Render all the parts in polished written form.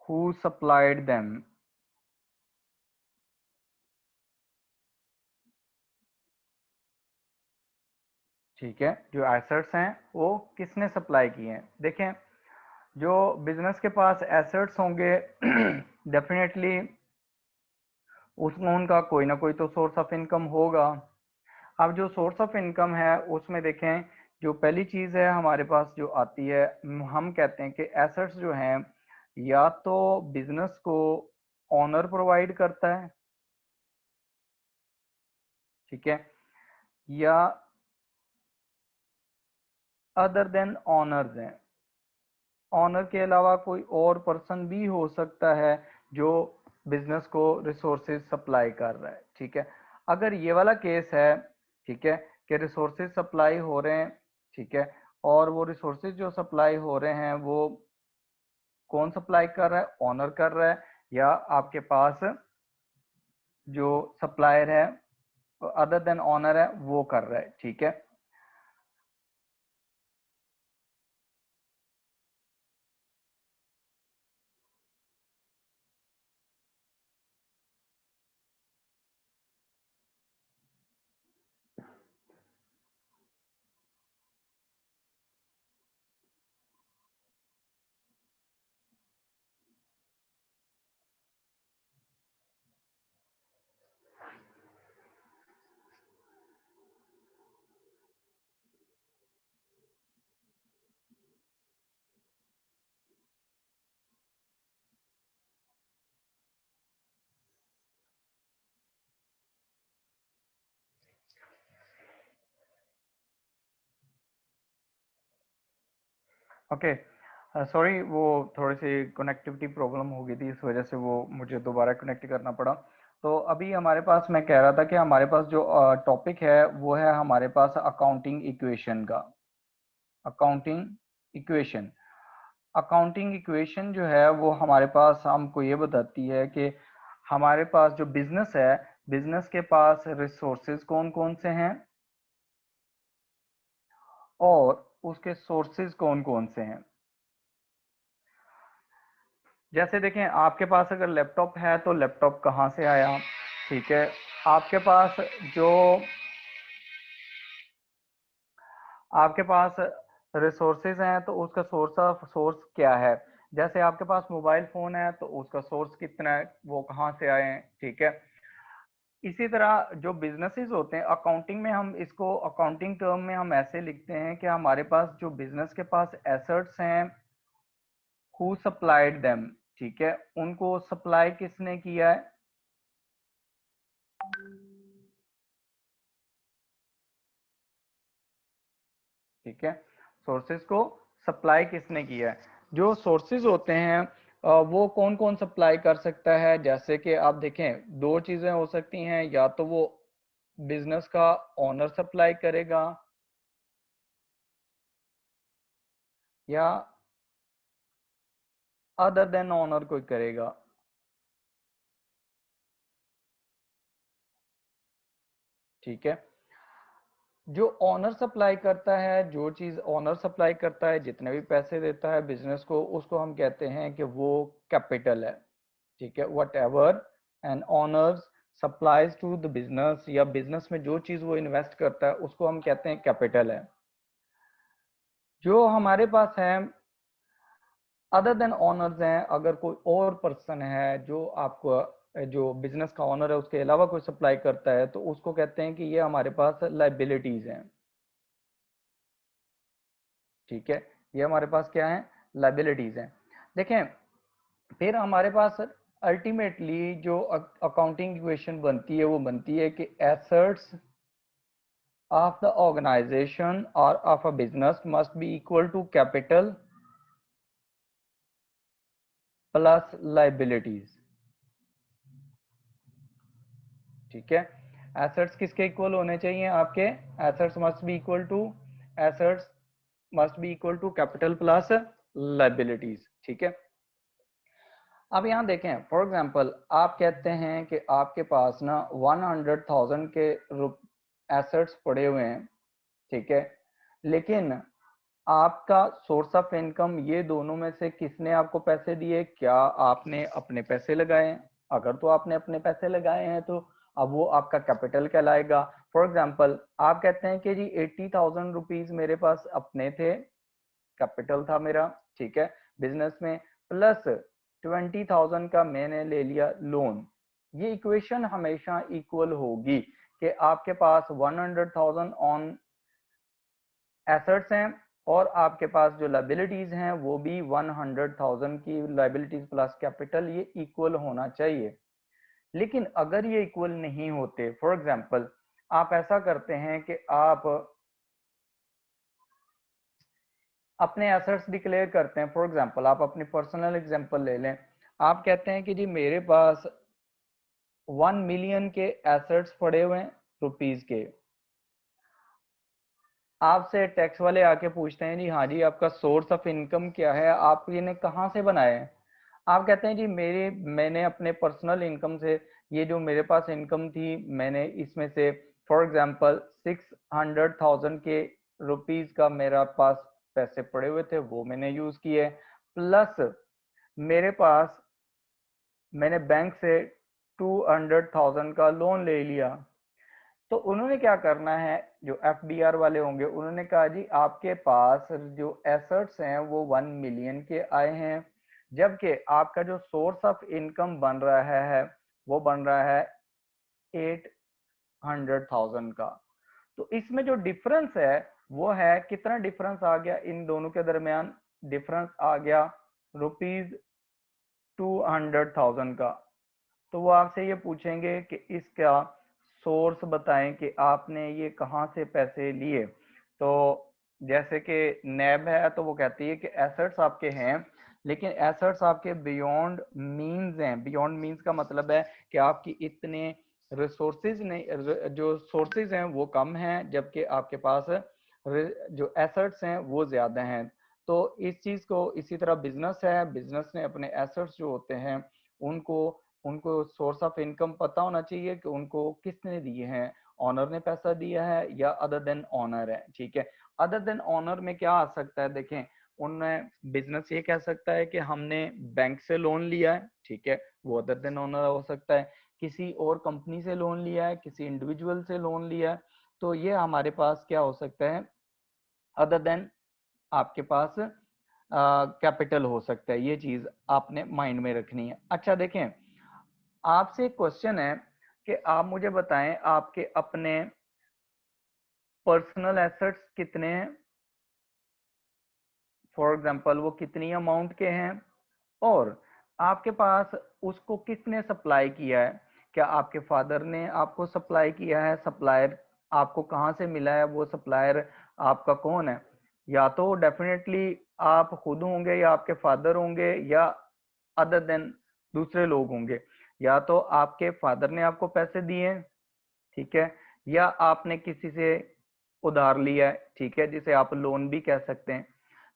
who supplied them, ठीक है, जो एसेट्स हैं वो किसने सप्लाई किए हैं। देखें, जो बिजनेस के पास एसेट्स होंगे डेफिनेटली उसमें उनका कोई ना कोई तो सोर्स ऑफ इनकम होगा। अब जो सोर्स ऑफ इनकम है उसमें देखें, जो पहली चीज है हमारे पास जो आती है, हम कहते हैं कि एसेट्स जो हैं या तो बिजनेस को ऑनर प्रोवाइड करता है, ठीक है, या अदर देन ऑनर्स हैं। ऑनर के अलावा कोई और पर्सन भी हो सकता है जो बिजनेस को रिसोर्सेज सप्लाई कर रहा है, ठीक है। अगर ये वाला केस है, ठीक है, कि रिसोर्सेज सप्लाई हो रहे हैं, ठीक है, और वो रिसोर्सेज जो सप्लाई हो रहे हैं वो कौन सप्लाई कर रहा है, ऑनर कर रहा है, या आपके पास जो सप्लायर है अदर देन ऑनर है वो कर रहा है, ठीक है। ओके, सॉरी, वो थोड़ी सी कनेक्टिविटी प्रॉब्लम हो गई थी, इस वजह से वो मुझे दोबारा कनेक्ट करना पड़ा। तो अभी हमारे पास, मैं कह रहा था कि हमारे पास जो टॉपिक है वो है हमारे पास अकाउंटिंग इक्वेशन का। अकाउंटिंग इक्वेशन, अकाउंटिंग इक्वेशन जो है वो हमारे पास हमको ये बताती है कि हमारे पास जो बिजनेस है, बिजनेस के पास रिसोर्सेज कौन कौन से हैं और उसके सोर्सेज कौन कौन से हैं। जैसे देखें, आपके पास अगर लैपटॉप है तो लैपटॉप कहाँ से आया, ठीक है। आपके पास जो आपके पास रिसोर्सेज हैं तो उसका सोर्स क्या है। जैसे आपके पास मोबाइल फोन है तो उसका सोर्स कितना है, वो कहाँ से आए हैं, ठीक है। इसी तरह जो बिजनेसेस होते हैं, अकाउंटिंग में हम इसको, अकाउंटिंग टर्म में हम ऐसे लिखते हैं कि हमारे पास जो बिजनेस के पास एसेट्स हैं, हु सप्लाइड देम, ठीक है, उनको सप्लाई किसने किया है, ठीक है, सोर्सेज को सप्लाई किसने किया है। जो सोर्सेज होते हैं वो कौन कौन सप्लाई कर सकता है। जैसे कि आप देखें, दो चीजें हो सकती हैं, या तो वो बिजनेस का ओनर सप्लाई करेगा या अदर देन ओनर कोई करेगा, ठीक है। जो ओनर सप्लाई करता है, जो चीज ओनर सप्लाई करता है, जितने भी पैसे देता है बिजनेस को, उसको हम कहते हैं कि वो कैपिटल है, ठीक है। Whatever an owners supplies to the business, या बिजनेस में जो चीज वो इन्वेस्ट करता है उसको हम कहते हैं कैपिटल है। जो हमारे पास है अदर देन ओनर्स हैं, अगर कोई और पर्सन है जो आपको, जो बिजनेस का ओनर है उसके अलावा कोई सप्लाई करता है, तो उसको कहते हैं कि ये हमारे पास लाइबिलिटीज हैं, ठीक है। ये हमारे पास क्या है, लाइबिलिटीज हैं। देखें, फिर हमारे पास अल्टीमेटली जो अकाउंटिंग इक्वेशन बनती है वो बनती है कि assets of the organization or of a business must be equal to capital plus liabilities, ठीक है। एसेट्स किसके इक्वल होने चाहिए आपके, assets must be equal to, assets must be equal to capital plus liabilities, ठीक है। अब यहाँ देखें, फॉर एग्जांपल आप कहते हैं कि आपके पास ना 100,000 के एसेट्स पड़े हुए हैं, ठीक है, लेकिन आपका सोर्स ऑफ इनकम, ये दोनों में से किसने आपको पैसे दिए? क्या आपने अपने पैसे लगाए हैं? अगर तो आपने अपने पैसे लगाए हैं तो अब वो आपका कैपिटल कहलाएगा। फॉर एग्जाम्पल, आप कहते हैं कि जी 80,000 रुपीज मेरे पास अपने थे, कैपिटल था मेरा, ठीक है, बिजनेस में, प्लस 20,000 का मैंने ले लिया लोन। ये इक्वेशन हमेशा इक्वल होगी कि आपके पास 100,000 ऑन एसेट्स हैं और आपके पास जो लाइबिलिटीज हैं वो भी 100,000 की लाइबिलिटीज प्लस कैपिटल, ये इक्वल होना चाहिए। लेकिन अगर ये इक्वल नहीं होते, फॉर एग्जाम्पल आप ऐसा करते हैं कि आप अपने एसेट्स डिक्लेयर करते हैं, फॉर एग्जाम्पल आप अपनी पर्सनल एग्जाम्पल ले लें, आप कहते हैं कि जी मेरे पास 1 मिलियन के एसेट्स पड़े हुए हैं रुपीज के। आपसे टैक्स वाले आके पूछते हैं जी हाँ जी आपका सोर्स ऑफ इनकम क्या है, आप इन्हें कहाँ से बनाए हैं? आप कहते हैं जी मैंने अपने पर्सनल इनकम से, ये जो मेरे पास इनकम थी मैंने इसमें से फॉर एग्जांपल 600,000 के रुपीस का मेरा पास पैसे पड़े हुए थे, वो मैंने यूज किए, प्लस मेरे पास मैंने बैंक से 200,000 का लोन ले लिया। तो उन्होंने क्या करना है, जो एफडीआर वाले होंगे, उन्होंने कहा जी आपके पास जो एसेट्स हैं वो 1 मिलियन के आए हैं, जबकि आपका जो सोर्स ऑफ इनकम बन रहा है वो बन रहा है 800,000 का। तो इसमें जो डिफरेंस है वो है, कितना डिफरेंस आ गया इन दोनों के दरमियान? डिफरेंस आ गया ₹200,000 का। तो वो आपसे ये पूछेंगे कि इसका सोर्स बताएं कि आपने ये कहाँ से पैसे लिए। तो जैसे कि नैब है तो वो कहती है कि एसेट्स आपके हैं, लेकिन एसेट्स आपके बियॉन्ड मींस हैं। बियॉन्ड मींस का मतलब है कि आपकी इतने रिसोर्सेज नहीं, जो सोर्सेज हैं वो कम हैं, जबकि आपके पास जो एसेट्स हैं वो ज्यादा हैं। तो इस चीज को इसी तरह बिजनेस है, बिजनेस ने अपने एसेट्स जो होते हैं उनको उनको सोर्स ऑफ इनकम पता होना चाहिए कि उनको किसने दिए हैं, ऑनर ने पैसा दिया है या अदर देन ऑनर है, ठीक है। अदर देन ऑनर में क्या आ सकता है, देखें, उनमें बिजनेस ये कह सकता है कि हमने बैंक से लोन लिया है, ठीक है, वो अदर देन ऑनर हो सकता है। किसी और कंपनी से लोन लिया है, किसी इंडिविजुअल से लोन लिया है, तो ये हमारे पास क्या हो सकता है, अदर देन आपके पास कैपिटल हो सकता है। ये चीज आपने माइंड में रखनी है। अच्छा देखें, आपसे एक क्वेश्चन है कि आप मुझे बताएं आपके अपने पर्सनल एसेट्स कितने हैं, फॉर एग्जांपल वो कितनी अमाउंट के हैं, और आपके पास उसको किसने सप्लाई किया है? क्या आपके फादर ने आपको सप्लाई किया है? सप्लायर आपको कहाँ से मिला है? वो सप्लायर आपका कौन है? या तो डेफिनेटली आप खुद होंगे या आपके फादर होंगे या अदर देन दूसरे लोग होंगे। या तो आपके फादर ने आपको पैसे दिए, ठीक है, या आपने किसी से उधार लिया है, ठीक है, जिसे आप लोन भी कह सकते हैं।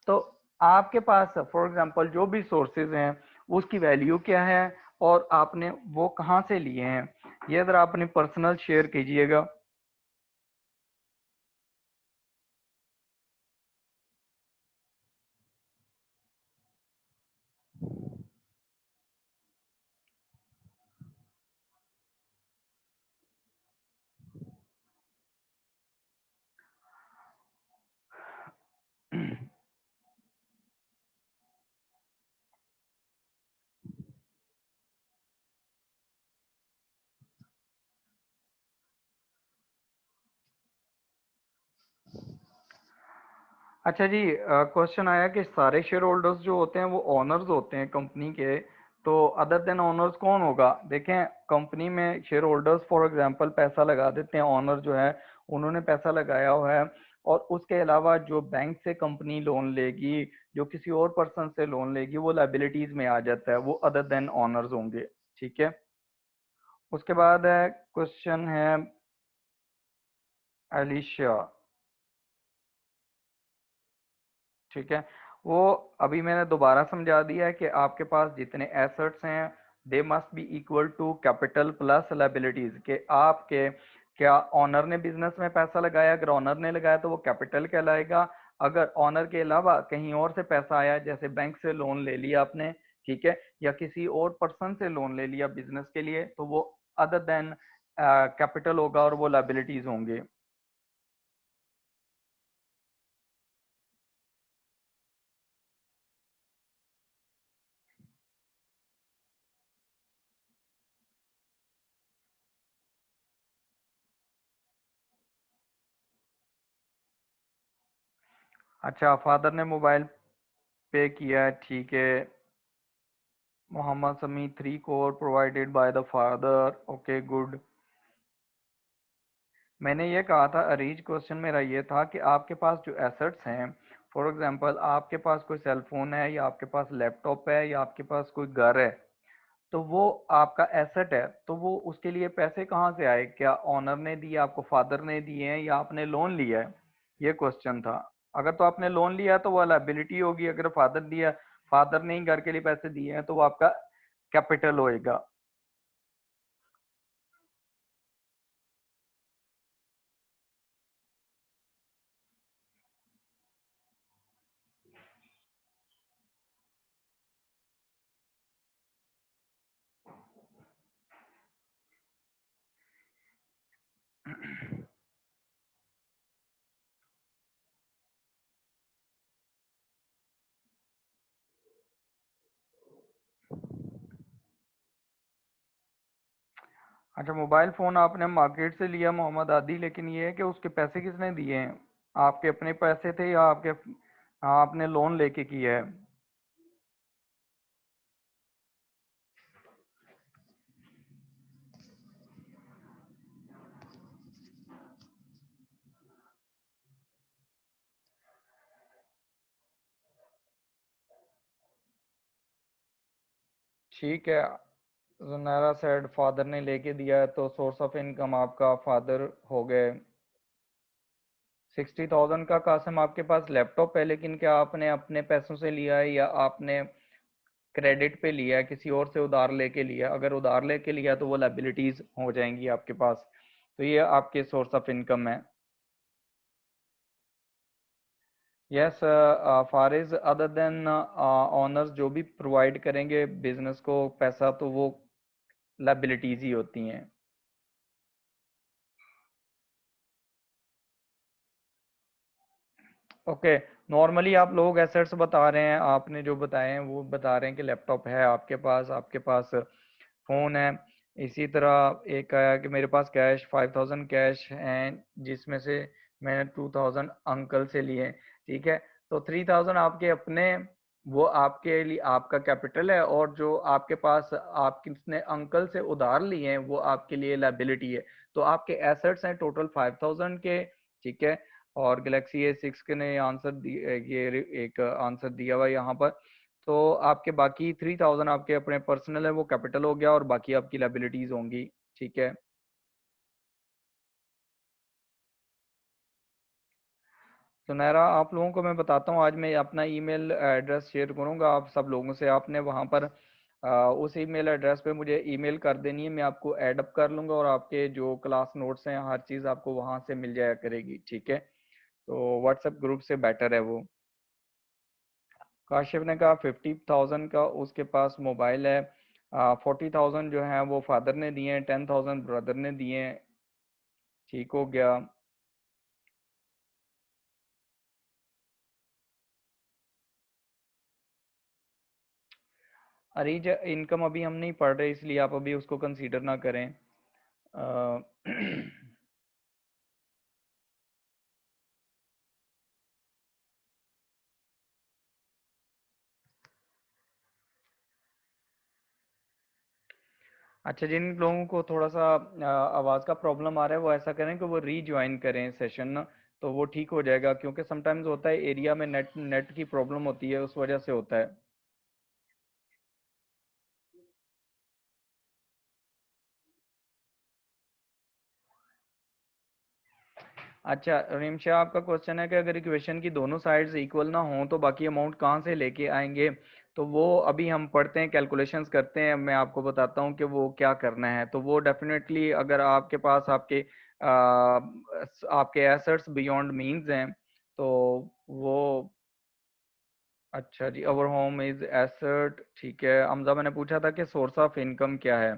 तो आपके पास फॉर एग्जांपल जो भी सोर्सेज हैं उसकी वैल्यू क्या है और आपने वो कहाँ से लिए हैं, ये अगर आप अपनी पर्सनल शेयर कीजिएगा। अच्छा जी, क्वेश्चन आया कि सारे शेयर होल्डर्स जो होते हैं वो ओनर्स होते हैं कंपनी के, तो अदर देन ओनर्स कौन होगा? देखें, कंपनी में शेयर होल्डर्स फॉर एग्जांपल पैसा लगा देते हैं, ओनर जो है उन्होंने पैसा लगाया हुआ है, और उसके अलावा जो बैंक से कंपनी लोन लेगी, जो किसी और पर्सन से लोन लेगी, वो लाइबिलिटीज में आ जाता है, वो अदर देन ओनर्स होंगे, ठीक है। उसके बाद है क्वेश्चन है एलिशिया, ठीक है, वो अभी मैंने दोबारा समझा दिया है कि आपके पास जितने एसेट्स हैं they must be equal to capital plus liabilities, के आपके क्या ऑनर ने बिजनेस में पैसा लगाया? अगर ऑनर ने लगाया तो वो कैपिटल कहलाएगा, अगर ऑनर के अलावा कहीं और से पैसा आया, जैसे बैंक से लोन ले लिया आपने, ठीक है, या किसी और पर्सन से लोन ले लिया बिजनेस के लिए, तो वो अदर देन कैपिटल होगा और वो लाइबिलिटीज होंगे। अच्छा, फादर ने मोबाइल पे किया है, ठीक है। मोहम्मद समी 3 crore provided by the father, okay good. मैंने ये कहा था, अरीज क्वेश्चन मेरा ये था कि आपके पास जो एसेट्स हैं, फॉर एग्जांपल आपके पास कोई सेल फोन है, या आपके पास लैपटॉप है, या आपके पास कोई घर है, तो वो आपका एसेट है, तो वो उसके लिए पैसे कहाँ से आए? क्या ऑनर ने दिए आपको, फादर ने दिए हैं, या आपने लोन लिया है? ये क्वेश्चन था। अगर तो आपने लोन लिया तो वो लायबिलिटी होगी, अगर फादर दिया, फादर ने ही घर के लिए पैसे दिए हैं, तो वो आपका कैपिटल होएगा। अच्छा, मोबाइल फोन आपने मार्केट से लिया मोहम्मद आदि, लेकिन ये है कि उसके पैसे किसने दिए हैं? आपके अपने पैसे थे, या आपके, हाँ, आपने लोन लेके किया है? ठीक है। जुनैरा सेड फादर ने लेके दिया है, तो सोर्स ऑफ इनकम आपका फादर हो गए। 60,000 का कासिम आपके पास लैपटॉप है, लेकिन क्या आपने अपने पैसों से लिया है, या आपने क्रेडिट पे लिया है, किसी और से उधार लेके लिया है? अगर उधार लेके लिया तो वो लाइबिलिटीज हो जाएंगी आपके पास। तो ये आपके सोर्स ऑफ इनकम है। यस फारिज, अदर देन ऑनर्स जो भी प्रोवाइड करेंगे बिजनेस को पैसा, तो वो लाइबिलिटीज ही होती हैं। ओके, नॉर्मली आप लोग एसेट्स बता रहे हैं, आपने जो बताए हैं वो बता रहे हैं कि लैपटॉप है आपके पास, आपके पास फ़ोन है। इसी तरह एक आया कि मेरे पास कैश 5,000 कैश हैं, जिसमें से मैंने 2,000 अंकल से लिए, ठीक है। तो 3,000 आपके अपने, वो आपके लिए आपका कैपिटल है, और जो आपके पास आप किसने अंकल से उधार लिए हैं वो आपके लिए लाइबिलिटी है। तो आपके एसेट्स हैं टोटल 5,000 के, ठीक है। और गैलेक्सी A6 के ने आंसर ये एक आंसर दिया हुआ है यहाँ पर। तो आपके बाकी 3,000 आपके अपने पर्सनल है, वो कैपिटल हो गया, और बाकी आपकी लाइबिलिटीज होंगी, ठीक है। सुनहरा, आप लोगों को मैं बताता हूँ, आज मैं अपना ईमेल एड्रेस शेयर करूँगा आप सब लोगों से। आपने वहाँ पर उस ईमेल एड्रेस पे मुझे ईमेल कर देनी है, मैं आपको ऐड अप कर लूँगा, और आपके जो क्लास नोट्स हैं हर चीज़ आपको वहाँ से मिल जाया करेगी, ठीक है। तो व्हाट्सएप ग्रुप से बेटर है वो। काशिफ ने कहा 50,000 का उसके पास मोबाइल है, 40,000 जो है वो फादर ने दिए हैं, 10,000 ब्रदर ने दिए हैं, ठीक हो गया। अरीज, इनकम अभी हम नहीं पढ़ रहे, इसलिए आप अभी उसको कंसीडर ना करें। अ, अच्छा, जिन लोगों को थोड़ा सा आवाज़ का प्रॉब्लम आ रहा है, वो ऐसा करें कि वो रीज्वाइन करें सेशन ना, तो वो ठीक हो जाएगा, क्योंकि समटाइम्स होता है एरिया में नेट नेट की प्रॉब्लम होती है, उस वजह से होता है। अच्छा, रिमशा, आपका क्वेश्चन है कि अगर इक्वेशन की दोनों साइड्स इक्वल ना हो तो बाकी अमाउंट कहाँ से लेके आएंगे? तो वो अभी हम पढ़ते हैं, कैलकुलेशंस करते हैं, मैं आपको बताता हूँ कि वो क्या करना है। तो वो डेफिनेटली, अगर आपके पास आपके एसेट्स बियॉन्ड मीन्स हैं, तो वो अच्छा जी, अवर होम इज एसेट, ठीक है। हमजा मैंने पूछा था कि सोर्स ऑफ इनकम क्या है।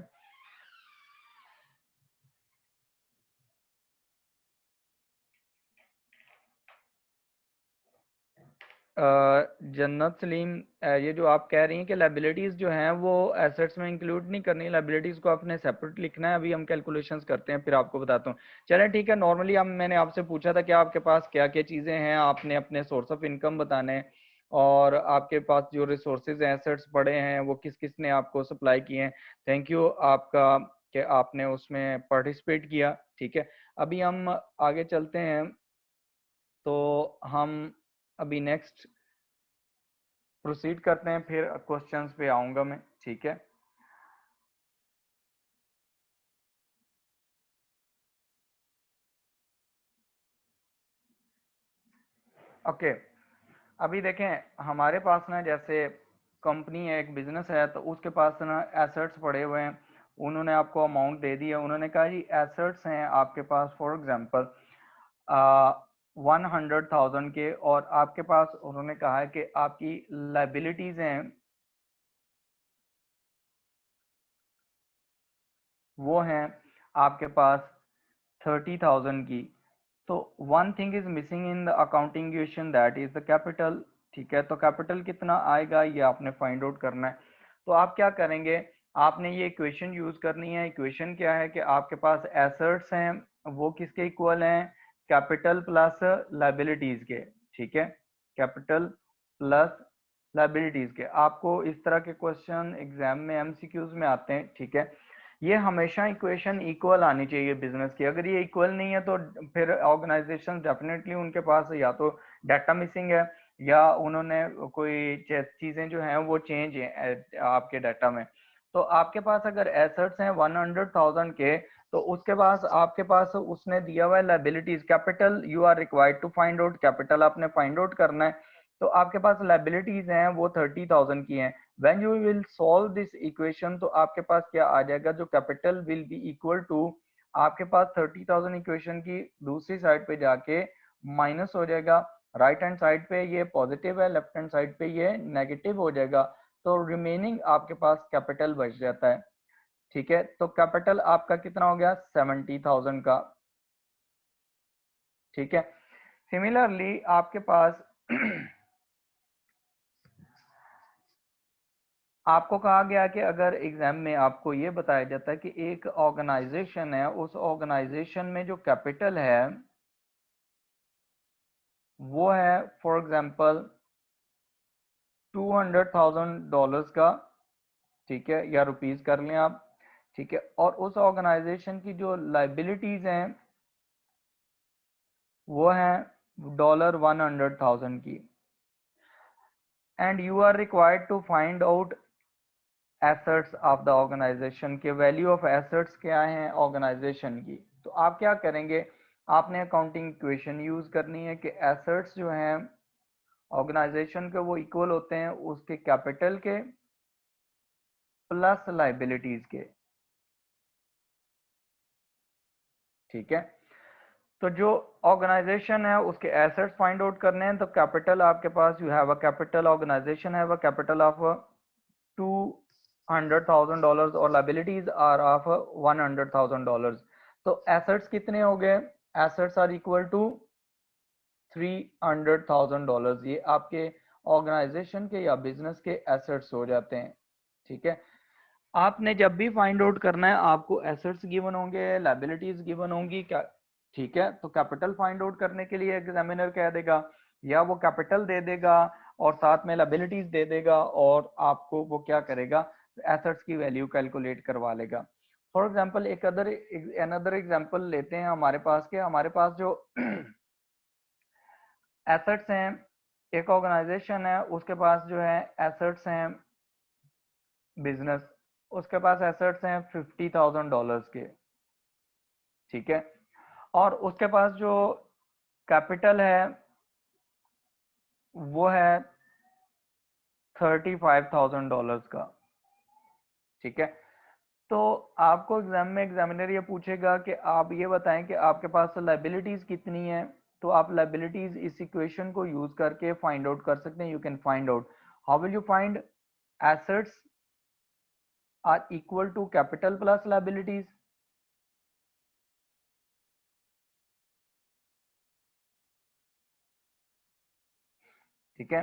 जन्नत सलीम, ये जो आप कह रही हैं कि लाइबिलिटीज जो हैं वो एसेट्स में इंक्लूड नहीं करनी, लाइबिलिटीज को आपने सेपरेट लिखना है। अभी हम कैलकुलेशंस करते हैं फिर आपको बताता हूँ। चलें ठीक है, नॉर्मली हम मैंने आपसे पूछा था कि आपके पास क्या क्या चीज़ें हैं, आपने अपने सोर्स ऑफ इनकम बताने हैं और आपके पास जो रिसोर्सेज हैं, एसेट्स पड़े हैं, वो किस किस ने आपको सप्लाई किए हैं। थैंक यू आपका कि आपने उसमें पार्टिसिपेट किया। ठीक है, अभी हम आगे चलते हैं। तो हम अभी नेक्स्ट प्रोसीड करते हैं, फिर क्वेश्चंस पे आऊंगा मैं। ठीक है, ओके। अभी देखें हमारे पास ना, जैसे कंपनी है, एक बिजनेस है, तो उसके पास ना एसेट्स पड़े हुए हैं। उन्होंने आपको अमाउंट दे दिया, उन्होंने कहा जी एसेट्स हैं आपके पास फॉर एग्जांपल 100,000 के, और आपके पास उन्होंने कहा है कि आपकी लाइबिलिटीज हैं वो हैं आपके पास 30,000 की। तो one thing is missing in the accounting equation, that is the capital. ठीक है, तो कैपिटल कितना आएगा ये आपने फाइंड आउट करना है। तो आप क्या करेंगे, आपने ये इक्वेशन यूज करनी है। इक्वेशन क्या है कि आपके पास एसेट्स हैं वो किसके इक्वल हैं, कैपिटल प्लस लाइबिलिटीज के। ठीक है, कैपिटल प्लस लाइबिलिटीज के। आपको इस तरह के क्वेश्चन एग्जाम में एमसीक्यूज में आते हैं। ठीक है, ये हमेशा इक्वेशन इक्वल आनी चाहिए बिजनेस की। अगर ये इक्वल नहीं है तो फिर ऑर्गेनाइजेशन डेफिनेटली उनके पास या तो डाटा मिसिंग है या उन्होंने कोई चीजें जो हैं वो चेंज है आपके डाटा में। तो आपके पास अगर एसेट्स हैं 100,000 के, तो उसके पास आपके पास उसने दिया हुआ है liabilities, capital you are required to find out, capital आपने फाइंड आउट करना है। तो आपके पास लाइबिलिटीज हैं वो 30,000 की हैं। When you will solve this equation, तो आपके पास क्या आ जाएगा, जो capital will be equal to आपके पास 30,000 इक्वेशन की दूसरी साइड पे जाके माइनस हो जाएगा। राइट हैंड साइड पे ये पॉजिटिव है, लेफ्ट हैंड साइड पे ये नेगेटिव हो जाएगा। तो रिमेनिंग आपके पास कैपिटल बच जाता है। ठीक है, तो कैपिटल आपका कितना हो गया, 70,000 का। ठीक है, सिमिलरली आपके पास आपको कहा गया कि अगर एग्जाम में आपको ये बताया जाता है कि एक ऑर्गेनाइजेशन है, उस ऑर्गेनाइजेशन में जो कैपिटल है वो है फॉर एग्जांपल $200,000 का। ठीक है, या रुपीस कर लें आप। ठीक है, और उस ऑर्गेनाइजेशन की जो लाइबिलिटीज हैं वो है $100,000 की। And you are required to find out assets of the organisation के, वैल्यू ऑफ एसेट्स क्या है ऑर्गेनाइजेशन की। तो आप क्या करेंगे, आपने अकाउंटिंग इक्वेशन यूज करनी है कि एसेट्स जो हैं ऑर्गेनाइजेशन के वो इक्वल होते हैं उसके कैपिटल के प्लस लाइबिलिटीज के। ठीक है, तो जो ऑर्गेनाइजेशन है उसके एसेट्स फाइंड आउट करने हैं, तो कैपिटल आपके पास, you have a capital, organization have a capital of $200,000 और लाइबिलिटीज आर ऑफ $100,000। तो एसेट्स कितने हो गए, एसेट्स आर इक्वल टू $300,000। ये आपके ऑर्गेनाइजेशन के या बिजनेस के एसेट्स हो जाते हैं। ठीक है, आपने जब भी फाइंड आउट करना है आपको एसेट्स गिवन होंगे, लाइबिलिटीज गिवन होंगी क्या। ठीक है, तो कैपिटल फाइंड आउट करने के लिए एग्जामिनर कह देगा, या वो कैपिटल दे देगा और साथ में लाइबिलिटीज दे देगा, और आपको वो क्या करेगा, एसेट्स की वैल्यू कैलकुलेट करवा लेगा। फॉर एग्जाम्पल एक अनदर एग्जाम्पल लेते हैं हमारे पास के, हमारे पास जो एसेट्स हैं, एक ऑर्गेनाइजेशन है उसके पास जो है एसेट्स हैं, बिजनेस, उसके पास एसेट्स हैं $50,000 के। ठीक है, और उसके पास जो कैपिटल है वो है $35,000 का। ठीक है, तो आपको एग्जाम में एग्जामिनर ये पूछेगा कि आप ये बताएं कि आपके पास लाइबिलिटीज कितनी है। तो आप लाइबिलिटीज इस इक्वेशन को यूज करके फाइंड आउट कर सकते हैं. You can find out how will you find assets are equal to capital plus liabilities. ठीक है,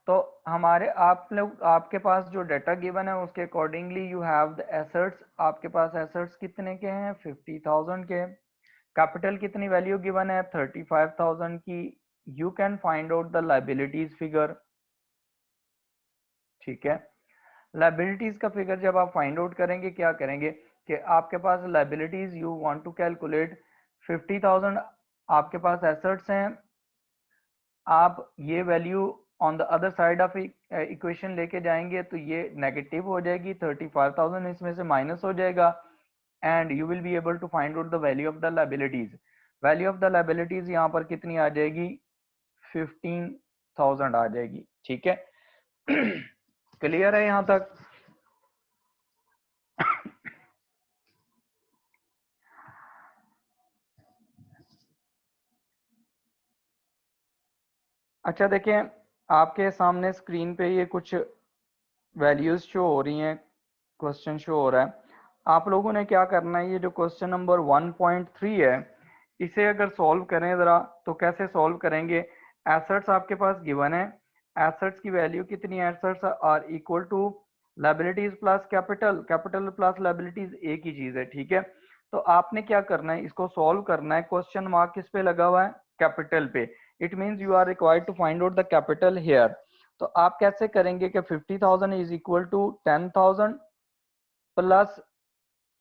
तो हमारे आप लोग आपके पास जो डाटा गिवन है उसके accordingly you have the assets. आपके पास एसेट्स कितने के हैं? 50,000 के. कैपिटल कितनी वैल्यू गिवन है? 35,000 की. You can find out the liabilities figure. ठीक है, लाइबिलिटीज का फिगर जब आप फाइंड आउट करेंगे क्या करेंगे कि आपके पास liabilities you want to calculate 50,000 आपके पास एसेट्स हैं. आप ये value on the other side of equation लेके जाएंगे तो ये नेगेटिव हो जाएगी. 35,000 इसमें से माइनस हो जाएगा and you will be able to find out the value of the liabilities. Value of the liabilities यहाँ पर कितनी आ जाएगी? 15,000 आ जाएगी. ठीक है, क्लियर है यहाँ तक? अच्छा देखिए, आपके सामने स्क्रीन पे ये कुछ वैल्यूज शो हो रही हैं, क्वेश्चन शो हो रहा है. आप लोगों ने क्या करना है, ये जो क्वेश्चन नंबर 1.3 है इसे अगर सॉल्व करें ज़रा, तो कैसे सॉल्व करेंगे? एसेट्स आपके पास गिवन है, एसेट्स की वैल्यू कितनी है? Assets are equal to liabilities plus capital. Capital plus liabilities एक ही चीज़ है. ठीक है, तो आपने क्या करना है, इसको सॉल्व करना है. क्वेश्चन मार्क किस पे लगा हुआ है? कैपिटल पे. It means you are required to find out the capital here. तो आप कैसे करेंगे कि 50,000 is equal to 10,000 plus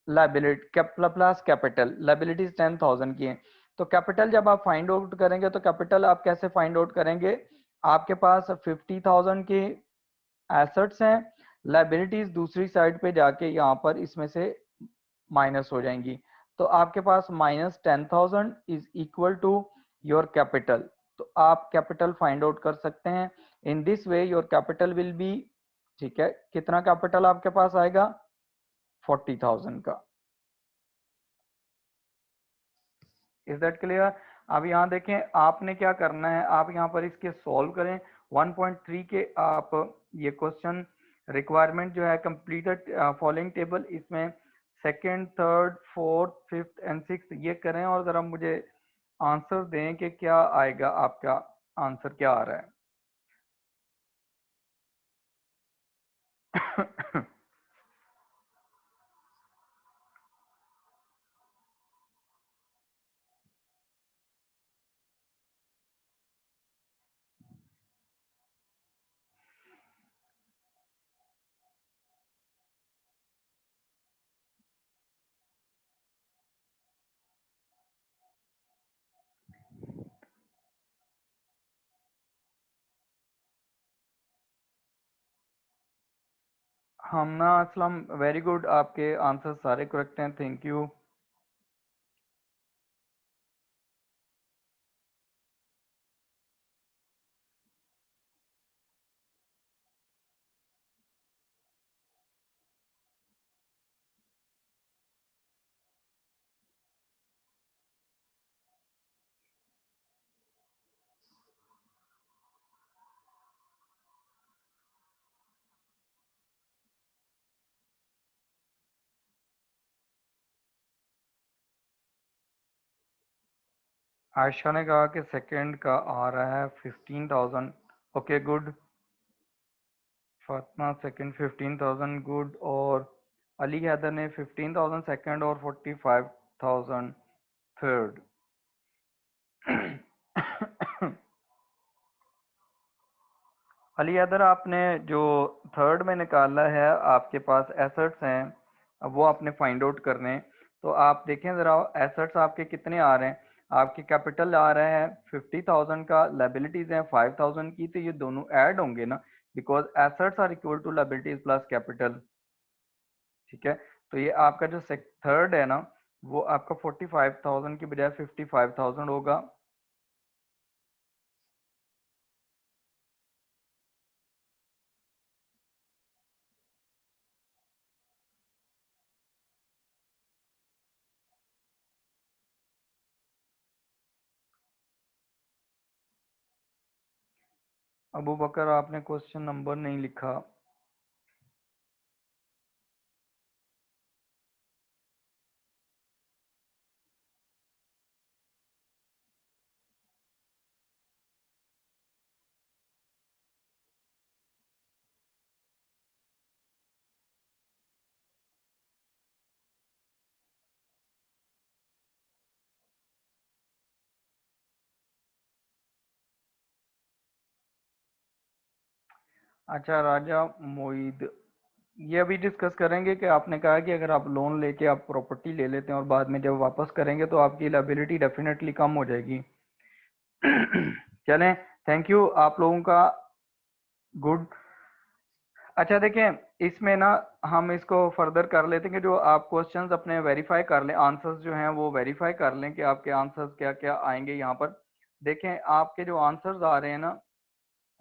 liability plus capital. Liabilities 10,000 की है, तो कैपिटल जब आप फाइंड आउट करेंगे तो कैपिटल आप कैसे फाइंड आउट करेंगे? आपके पास 50,000 की एसेट्स हैं, लाइबिलिटीज दूसरी साइड पे जाके यहाँ पर इसमें से माइनस हो जाएंगी. तो आपके पास minus 10,000 is equal to your capital. तो आप कैपिटल फाइंड आउट कर सकते हैं. In this way your capital will be, ठीक है, कितना कैपिटल आपके पास आएगा? 40,000 का. Is that clear? अब यहाँ देखें, आपने क्या करना है, आप यहाँ पर इसके सॉल्व करें. 1.3 के आप ये क्वेश्चन रिक्वायरमेंट जो है कंप्लीटेड फॉलोइंग टेबल, इसमें second, third, fourth, fifth and six ये करें और जरा मुझे आंसर दें कि क्या आएगा, आपका आंसर क्या आ रहा है. हम ना असलम, वेरी गुड, आपके आंसर सारे करेक्ट हैं. Thank you. आयशा ने कहा कि सेकंड का आ रहा है 15,000. Okay good. Fatima second 15,000 good. और अली हैदर ने 15,000 सेकंड और 45,000 थर्ड. अली हैदर, आपने जो थर्ड में निकाला है, आपके पास एसेट्स हैं, अब वो आपने फाइंड आउट करने हैं. तो आप देखें ज़रा, एसेट्स आपके कितने आ रहे हैं? आपके कैपिटल आ रहा है 50,000 का, लाइबिलिटीज़ हैं 5,000 की. तो ये दोनों ऐड होंगे ना, because assets are equal to liabilities plus capital. ठीक है, तो ये आपका जो थर्ड है ना, वो आपका 45,000 की बजाय 55,000 होगा. अबू बकर आपने क्वेश्चन नंबर नहीं लिखा। अच्छा राजा मोईद, ये अभी डिस्कस करेंगे कि आपने कहा कि अगर आप लोन लेके आप प्रॉपर्टी ले लेते हैं और बाद में जब वापस करेंगे तो आपकी लायबिलिटी डेफिनेटली कम हो जाएगी। चलें, थैंक यू आप लोगों का। गुड। अच्छा देखें, इसमें ना हम इसको फर्दर कर लेते हैं कि जो आप क्वेश्चंस अपने वेरीफाई कर लें, आंसर्स जो हैं वो वेरीफाई कर लें कि आपके आंसर्स क्या क्या आएंगे यहाँ पर। देखें आपके जो आंसर्स आ रहे हैं ना,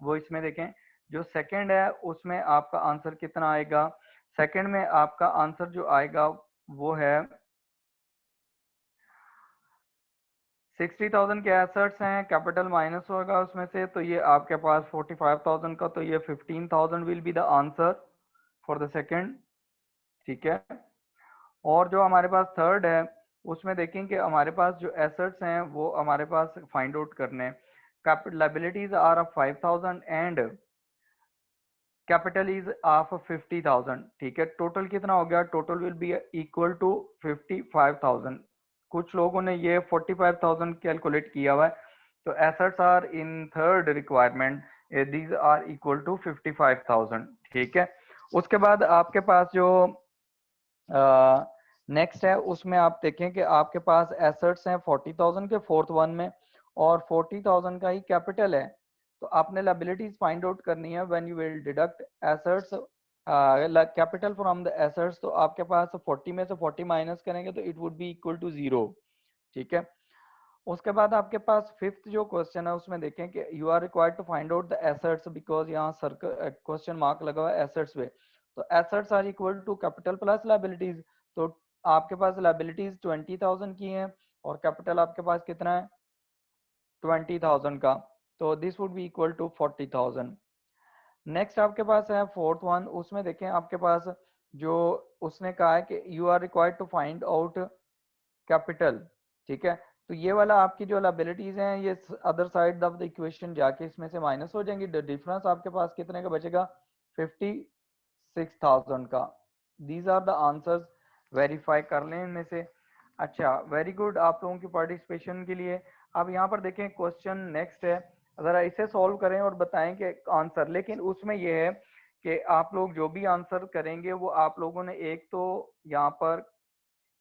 वो इसमें देखें, जो सेकंड है उसमें आपका आंसर कितना आएगा। सेकंड में आपका आंसर जो आएगा वो है 60,000 के एसेट्स हैं, कैपिटल माइनस होगा उसमें से, तो ये आपके पास 45,000 का, तो ये 15,000 will be the answer for the second. ठीक है। और जो हमारे पास थर्ड है उसमें देखें कि हमारे पास जो एसेट्स हैं वो हमारे पास फाइंड आउट करने हैं। Capital liabilities are of 5,000 and capital is of 50,000। ठीक है, टोटल कितना हो गया, total will be equal to 55,000। कुछ लोगों ने ये 45,000 कैलकुलेट किया हुआ है, तो assets are in third requirement, these are equal to 55,000। ठीक है। उसके बाद आपके पास जो नेक्स्ट है उसमें आप देखें कि आपके पास एसेट्स हैं 40,000 के फोर्थ वन में, और 40,000 का ही कैपिटल है। तो आपने लायबिलिटीज फाइंड आउट करनी है when you will deduct assets capital from the assets. तो आपके पास 40 में से 40 माइनस करेंगे तो it would be equal to 0। ठीक है। उसके बाद आपके पास फिफ्थ जो क्वेश्चन है उसमें देखें कि you are required to find out the assets, because यहाँ सर्कल क्वेश्चन मार्क लगा हुआ है एसेट्स पे। तो assets are equal to capital plus liabilities. तो आपके पास लायबिलिटीज 20,000 की हैं और कैपिटल आपके पास कितना है 20,000 का, तो this would be equal to 40,000। Next आपके पास है फोर्थ वन, उसमें देखें आपके पास जो उसने कहा है कि you are required to find out capital. ठीक है। तो ये वाला आपकी जो लायबिलिटीज हैं ये other side of the equation जाके इसमें से माइनस हो जाएंगी। डिफरेंस आपके पास कितने का बचेगा 56,000 का। These are the answers, verify कर लें इनमें से। अच्छा, वेरी गुड आप लोगों की पार्टिसिपेशन के लिए। अब यहाँ पर देखें क्वेश्चन नेक्स्ट है, ज़रा इसे सॉल्व करें और बताएं कि आंसर, लेकिन उसमें यह है कि आप लोग जो भी आंसर करेंगे वो आप लोगों ने एक तो यहाँ पर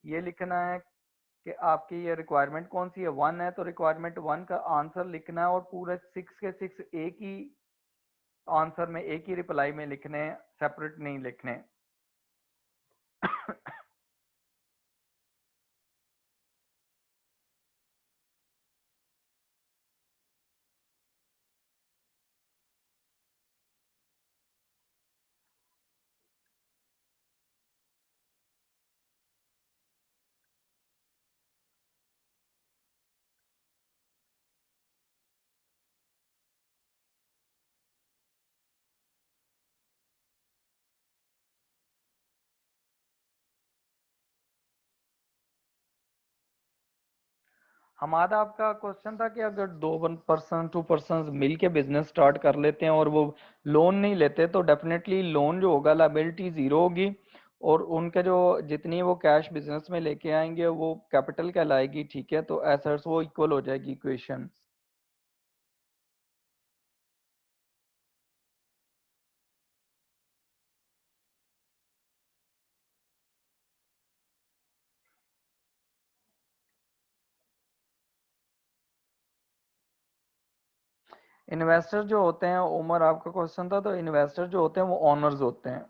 ये लिखना है कि आपकी ये रिक्वायरमेंट कौन सी है, वन है, तो रिक्वायरमेंट वन का आंसर लिखना है और पूरे 6 के 6 एक ही आंसर में एक ही रिप्लाई में लिखने हैं, सेपरेट नहीं लिखने। हमारा आपका क्वेश्चन था कि अगर दो पर्सन टू पर्सन मिल के बिजनेस स्टार्ट कर लेते हैं और वो लोन नहीं लेते तो डेफिनेटली लोन जो होगा लायबिलिटी जीरो होगी, और उनके जो जितनी वो कैश बिजनेस में लेके आएंगे वो कैपिटल कहलाएगी। ठीक है, तो एसेट्स वो इक्वल हो जाएगी इक्वेशन। इन्वेस्टर जो होते हैं, उमर आपका क्वेश्चन था, तो इन्वेस्टर जो होते हैं वो ओनर्स होते हैं।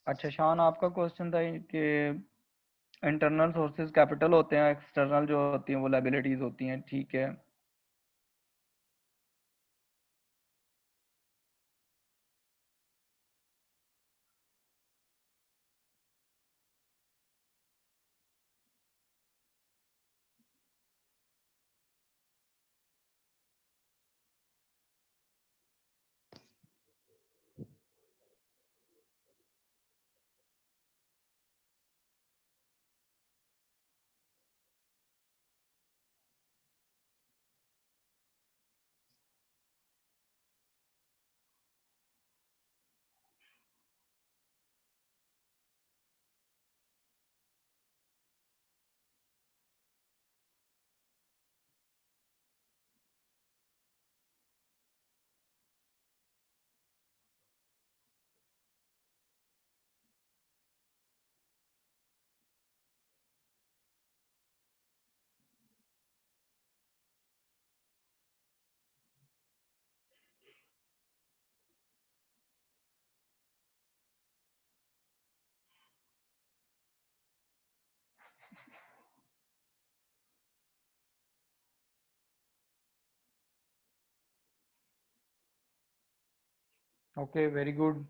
अच्छा शान, आपका क्वेश्चन था कि इंटरनल सोर्सेज कैपिटल होते हैं, एक्सटर्नल जो होती हैं वो लायबिलिटीज होती हैं, ठीक है। Okay, very good.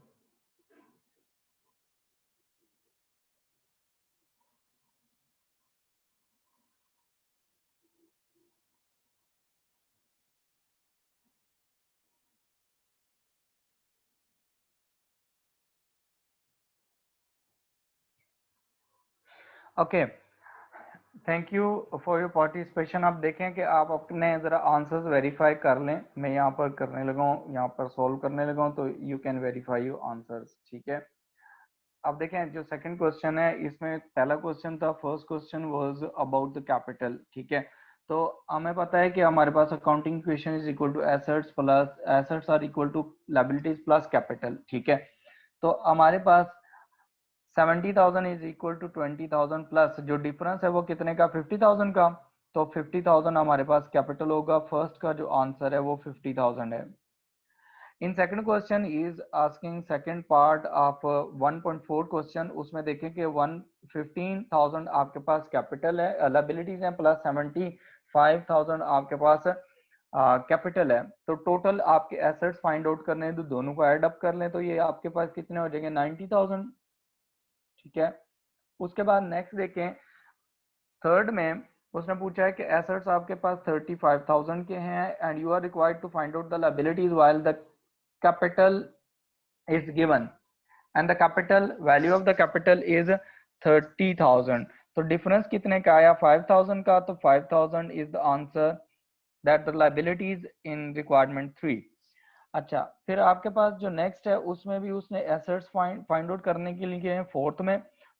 Okay, thank you for your participation. आप देखें कि आप अपने ज़रा आंसर्स वेरीफाई कर लें। मैं यहाँ पर करने लगा हूँ, यहाँ पर सॉल्व करने लगा हूँ, तो you can verify your answers, ठीक है। अब देखें जो सेकंड क्वेश्चन है, इसमें पहला क्वेश्चन था, first question was about the capital, ठीक है। तो हमें पता है कि हमारे पास accounting equation is equal to assets plus assets are equal to liabilities plus capital, ठीक है। तो हमारे पास 70,000 इज इक्वल टू 20,000 प्लस जो डिफरेंस है वो कितने का, 50,000 का। तो 50,000 हमारे पास कैपिटल होगा। फर्स्ट का जो आंसर है वो 50,000 है। In second question is asking second part of 1.4 question, उसमें देखें कि 115,000 आपके पास कैपिटल है, लायबिलिटीज है, प्लस 75,000 आपके पास कैपिटल है। तो टोटल आपके एसेट्स फाइंड आउट करने हैं, तो दोनों को ऐड अप कर लें तो ये आपके पास कितने हो जाएंगे, 90,000, ठीक है। उसके बाद नेक्स्ट देखें, थर्ड में उसने पूछा है कि एसेट्स आपके पास 35,000 के हैं and you are required to find out the liabilities while the capital is given and the capital value of the capital is 30,000। तो डिफरेंस कितने का आया, 5,000 का। तो 5,000 is the answer that the liabilities in requirement 3। अच्छा, फिर आपके पास जो नेक्स्ट है उसमें भी उसने एसेट्स फाइंड आउट करने के लिए हैं। फोर्थ में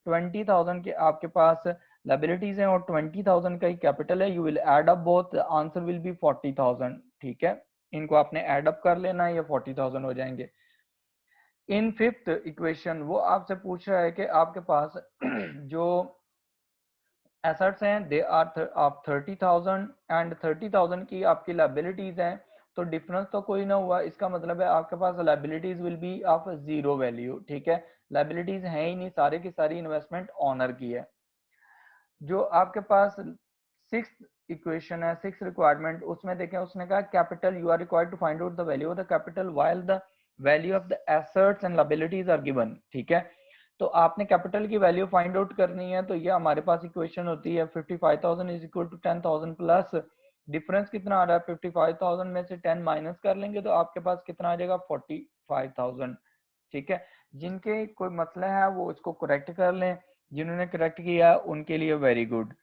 20,000 के आपके पास लायबिलिटीज हैं और 20,000 का ही कैपिटल है। You will add up both, answer will be 40,000, ठीक है। इनको आपने एड अप कर लेना है, ये 40,000 हो जाएंगे। इन फिफ्थ इक्वेशन वो आपसे पूछ रहा है कि आपके पास जो एसेट्स हैं दे आर ऑफ 30,000 एंड 30,000 की आपकी लायबिलिटीज हैं। तो डिफरेंस तो कोई ना हुआ, इसका मतलब है आपके पास liabilities will be of zero value, ठीक है। लायबिलिटीज है ही नहीं, सारे की सारी इन्वेस्टमेंट ऑनर की है। जो आपके पास सिक्स इक्वेशन है, सिक्स रिक्वायरमेंट, उसमें देखें उसने कहा capital you are required to find out the value of the capital while the value of the assets and liabilities are given, ठीक है। तो आपने कैपिटल की वैल्यू फाइंड आउट करनी है, तो ये हमारे पास इक्वेशन होती है 55,000 is equal to 10,000 plus difference कितना आ रहा है, 55,000 में से 10 माइनस कर लेंगे तो आपके पास कितना आ जाएगा, 45,000, ठीक है। जिनके कोई मसला है वो इसको करेक्ट कर लें, जिन्होंने करेक्ट किया उनके लिए वेरी गुड।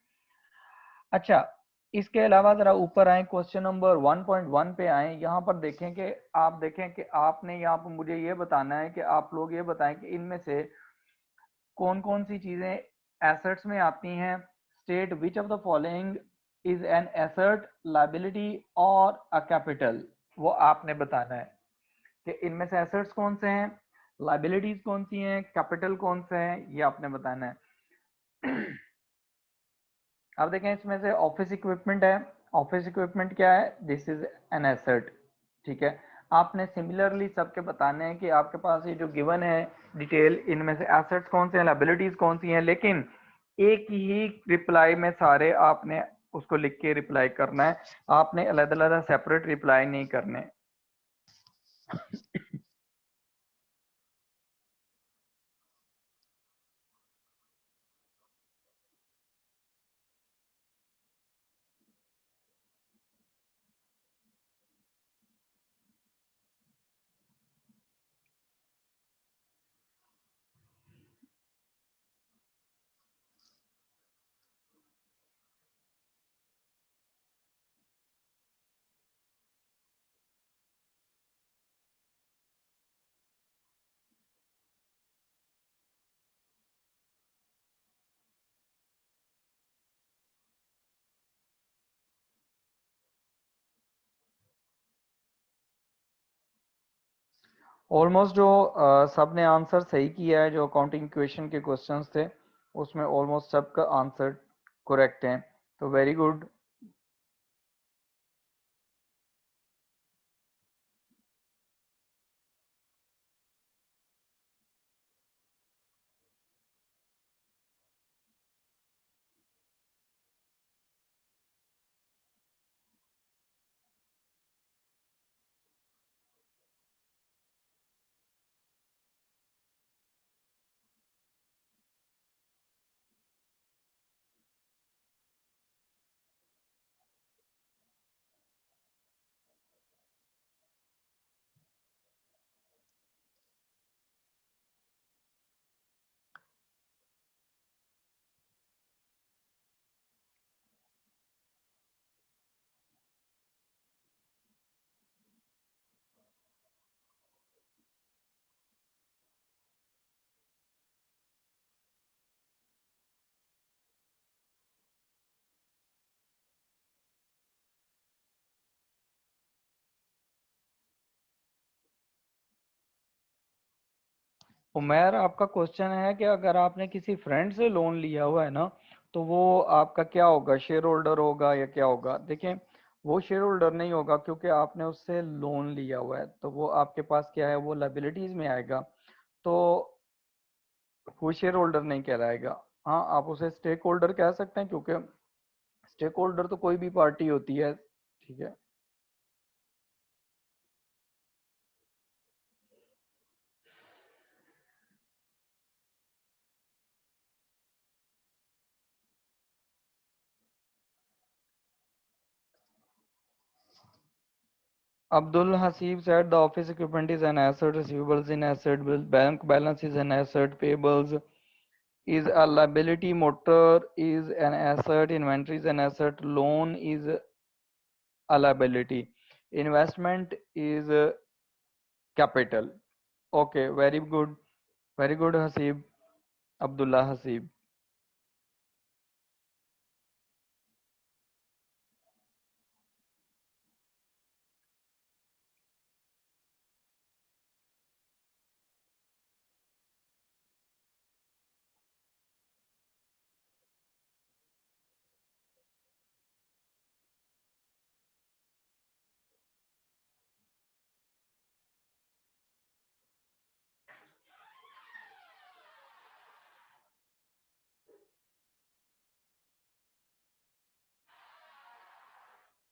अच्छा, इसके अलावा जरा ऊपर आए, क्वेश्चन नंबर 1.1 पे आए। यहाँ पर देखें कि आप देखें कि आपने यहाँ पर मुझे ये बताना है कि आप लोग ये बताएं कि इनमें से कौन कौन सी चीजें एसेट्स में आती हैं। State which of the following is an asset, liability और अ कैपिटल, वो आपने बताना है कि इनमें से एसेट्स कौन से हैं, लायबिलिटीज कौन सी हैं, कैपिटल कौन से हैं, ये आपने बताना है। अब देखें इसमें से ऑफिस इक्विपमेंट है। ऑफिस इक्विपमेंट क्या है, दिस इज एन एसेट, ठीक है। आपने सिमिलरली सबके बताने हैं कि आपके पास ये जो गिवन है डिटेल, इनमें से एसेट्स कौन से हैं, लायबिलिटीज कौन सी हैं। लेकिन एक ही रिप्लाई में सारे आपने उसको लिख के रिप्लाई करना है, आपने अलग अलग सेपरेट रिप्लाई नहीं करने। ऑलमोस्ट जो सबने आंसर सही किया है, जो अकाउंटिंग क्वेश्चन के क्वेश्चंस थे उसमें ऑलमोस्ट सबका आंसर करेक्ट है, तो वेरी गुड। उमेर, आपका क्वेश्चन है कि अगर आपने किसी फ्रेंड से लोन लिया हुआ है ना, तो वो आपका क्या होगा, शेयर होल्डर होगा या क्या होगा? देखें, वो शेयर होल्डर नहीं होगा क्योंकि आपने उससे लोन लिया हुआ है, तो वो आपके पास क्या है, वो लाइबिलिटीज में आएगा, तो वो शेयर होल्डर नहीं कहलाएगा। हाँ, आप उसे स्टेक होल्डर कह सकते हैं, क्योंकि स्टेक होल्डर तो कोई भी पार्टी होती है। ठीक है। Abdul Hasib said the office equipment is an asset, receivables in asset, bank balance is an asset, payables is a liability, motor is an asset, inventory is an asset, loan is a liability, investment is capital. Okay, very good Hasib, Abdullah Hasib.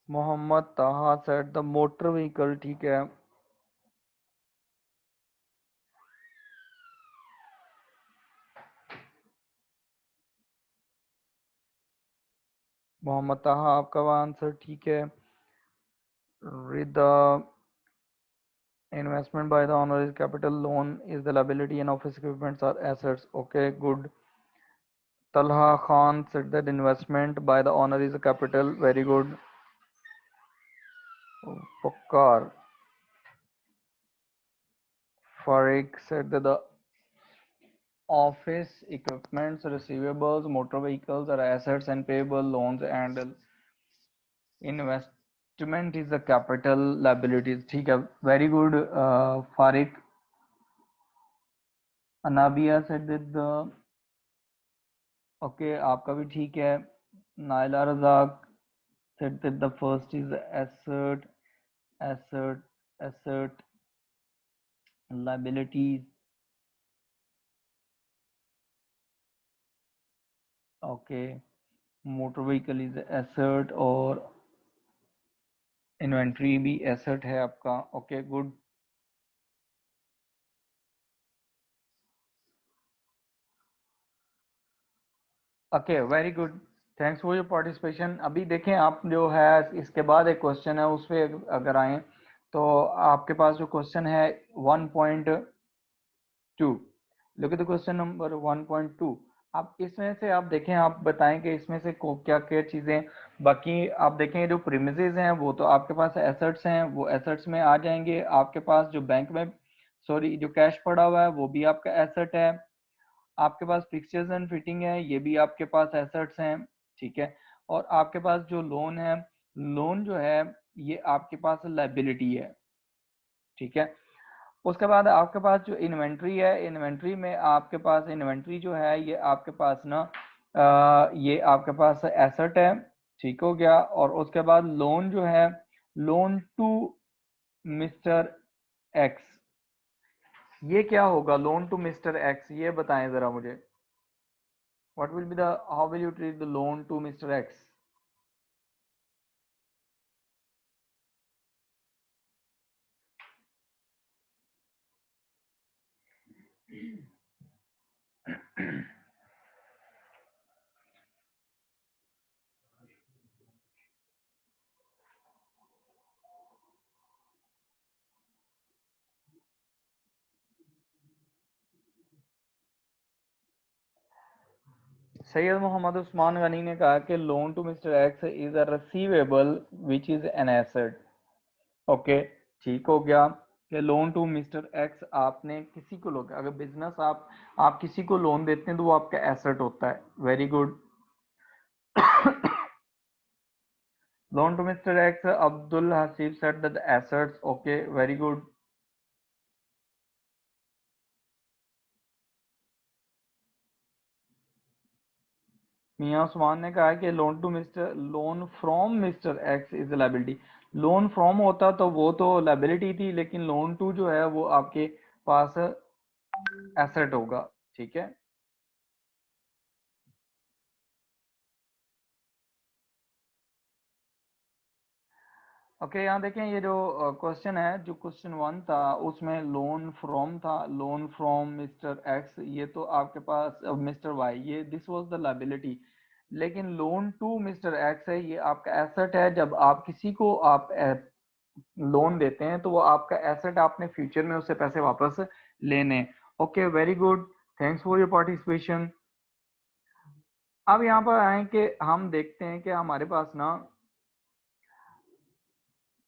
Mohammad ताहा said the motor vehicle, ठीक है। मोहम्मद ताहा, आपका answer ठीक है। रिदा, investment by the owner is capital, loan is the liability, and office equipments are assets. Okay, good. Talha Khan said that investment by the owner is a capital. Very good. Pokar Farik said that the office equipments, receivables, motor vehicles are assets, and payable loans and investment is the capital liabilities. ठीक है, very good. Farik. Anabia said that the, okay, आपका भी ठीक है। Naila Razzaq said that the first is asset, asset, asset, liabilities. Okay, motor vehicle is asset और inventory भी asset है आपका। Okay good. Okay very good, thanks for your participation. अभी देखें आप जो है इसके बाद एक क्वेश्चन है उस पर अगर आए तो आपके पास जो क्वेश्चन है 1.2, look at the question number 1.2। आप इसमें से आप देखें, आप बताएं कि इसमें से क्या क्या चीजें, बाकी आप देखें जो प्रीमिसेस हैं वो तो आपके पास एसेट्स हैं, वो एसेट्स में आ जाएंगे। आपके पास जो बैंक में सॉरी जो कैश पड़ा हुआ है वो भी आपका एसेट है। आपके पास फिक्सचर्स एंड फिटिंग है, ये भी आपके पास एसेट्स हैं, ठीक है। और आपके पास जो लोन है, लोन जो है ये आपके पास लाइबिलिटी है, ठीक है। उसके बाद आपके पास जो इन्वेंट्री है, इन्वेंट्री में आपके पास इन्वेंट्री जो है ये आपके पास ना ये आपके पास एसेट है, ठीक हो गया। और उसके बाद लोन जो है, लोन टू मिस्टर एक्स, ये क्या होगा लोन टू मिस्टर एक्स, ये बताएं जरा मुझे। What will be the, how will you treat the loan to mister X? Syed Mohammad Usman Gani ने कहा कि loan to mister X is a receivable which is an asset. Okay, ठीक हो गया कि लोन टू मिस्टर एक्स आपने किसी को लोग, अगर बिजनेस आप किसी को लोन देते हैं तो वो आपका एसेट होता है। Very good. Loan to mister X, Abdul Haseeb said that assets. Okay very good. मियां उस्मान ने कहा कि loan from mister X is liability. Loan from होता तो वो तो लाइबिलिटी थी, लेकिन लोन टू जो है वो आपके पास एसेट होगा, ठीक है। ओके यहाँ देखें, ये जो क्वेश्चन है, जो क्वेश्चन 1 था उसमें लोन फ्रॉम था, लोन फ्रॉम मिस्टर एक्स, ये तो आपके पास मिस्टर वाई, ये दिस वाज द लाइबिलिटी। लेकिन लोन टू मिस्टर एक्स है, ये आपका एसेट है। जब आप किसी को आप लोन देते हैं तो वो आपका एसेट, आपने फ्यूचर में उससे पैसे वापस लेने। Okay very good, thanks for your participation. अब यहाँ पर आए कि हम देखते हैं कि हमारे पास ना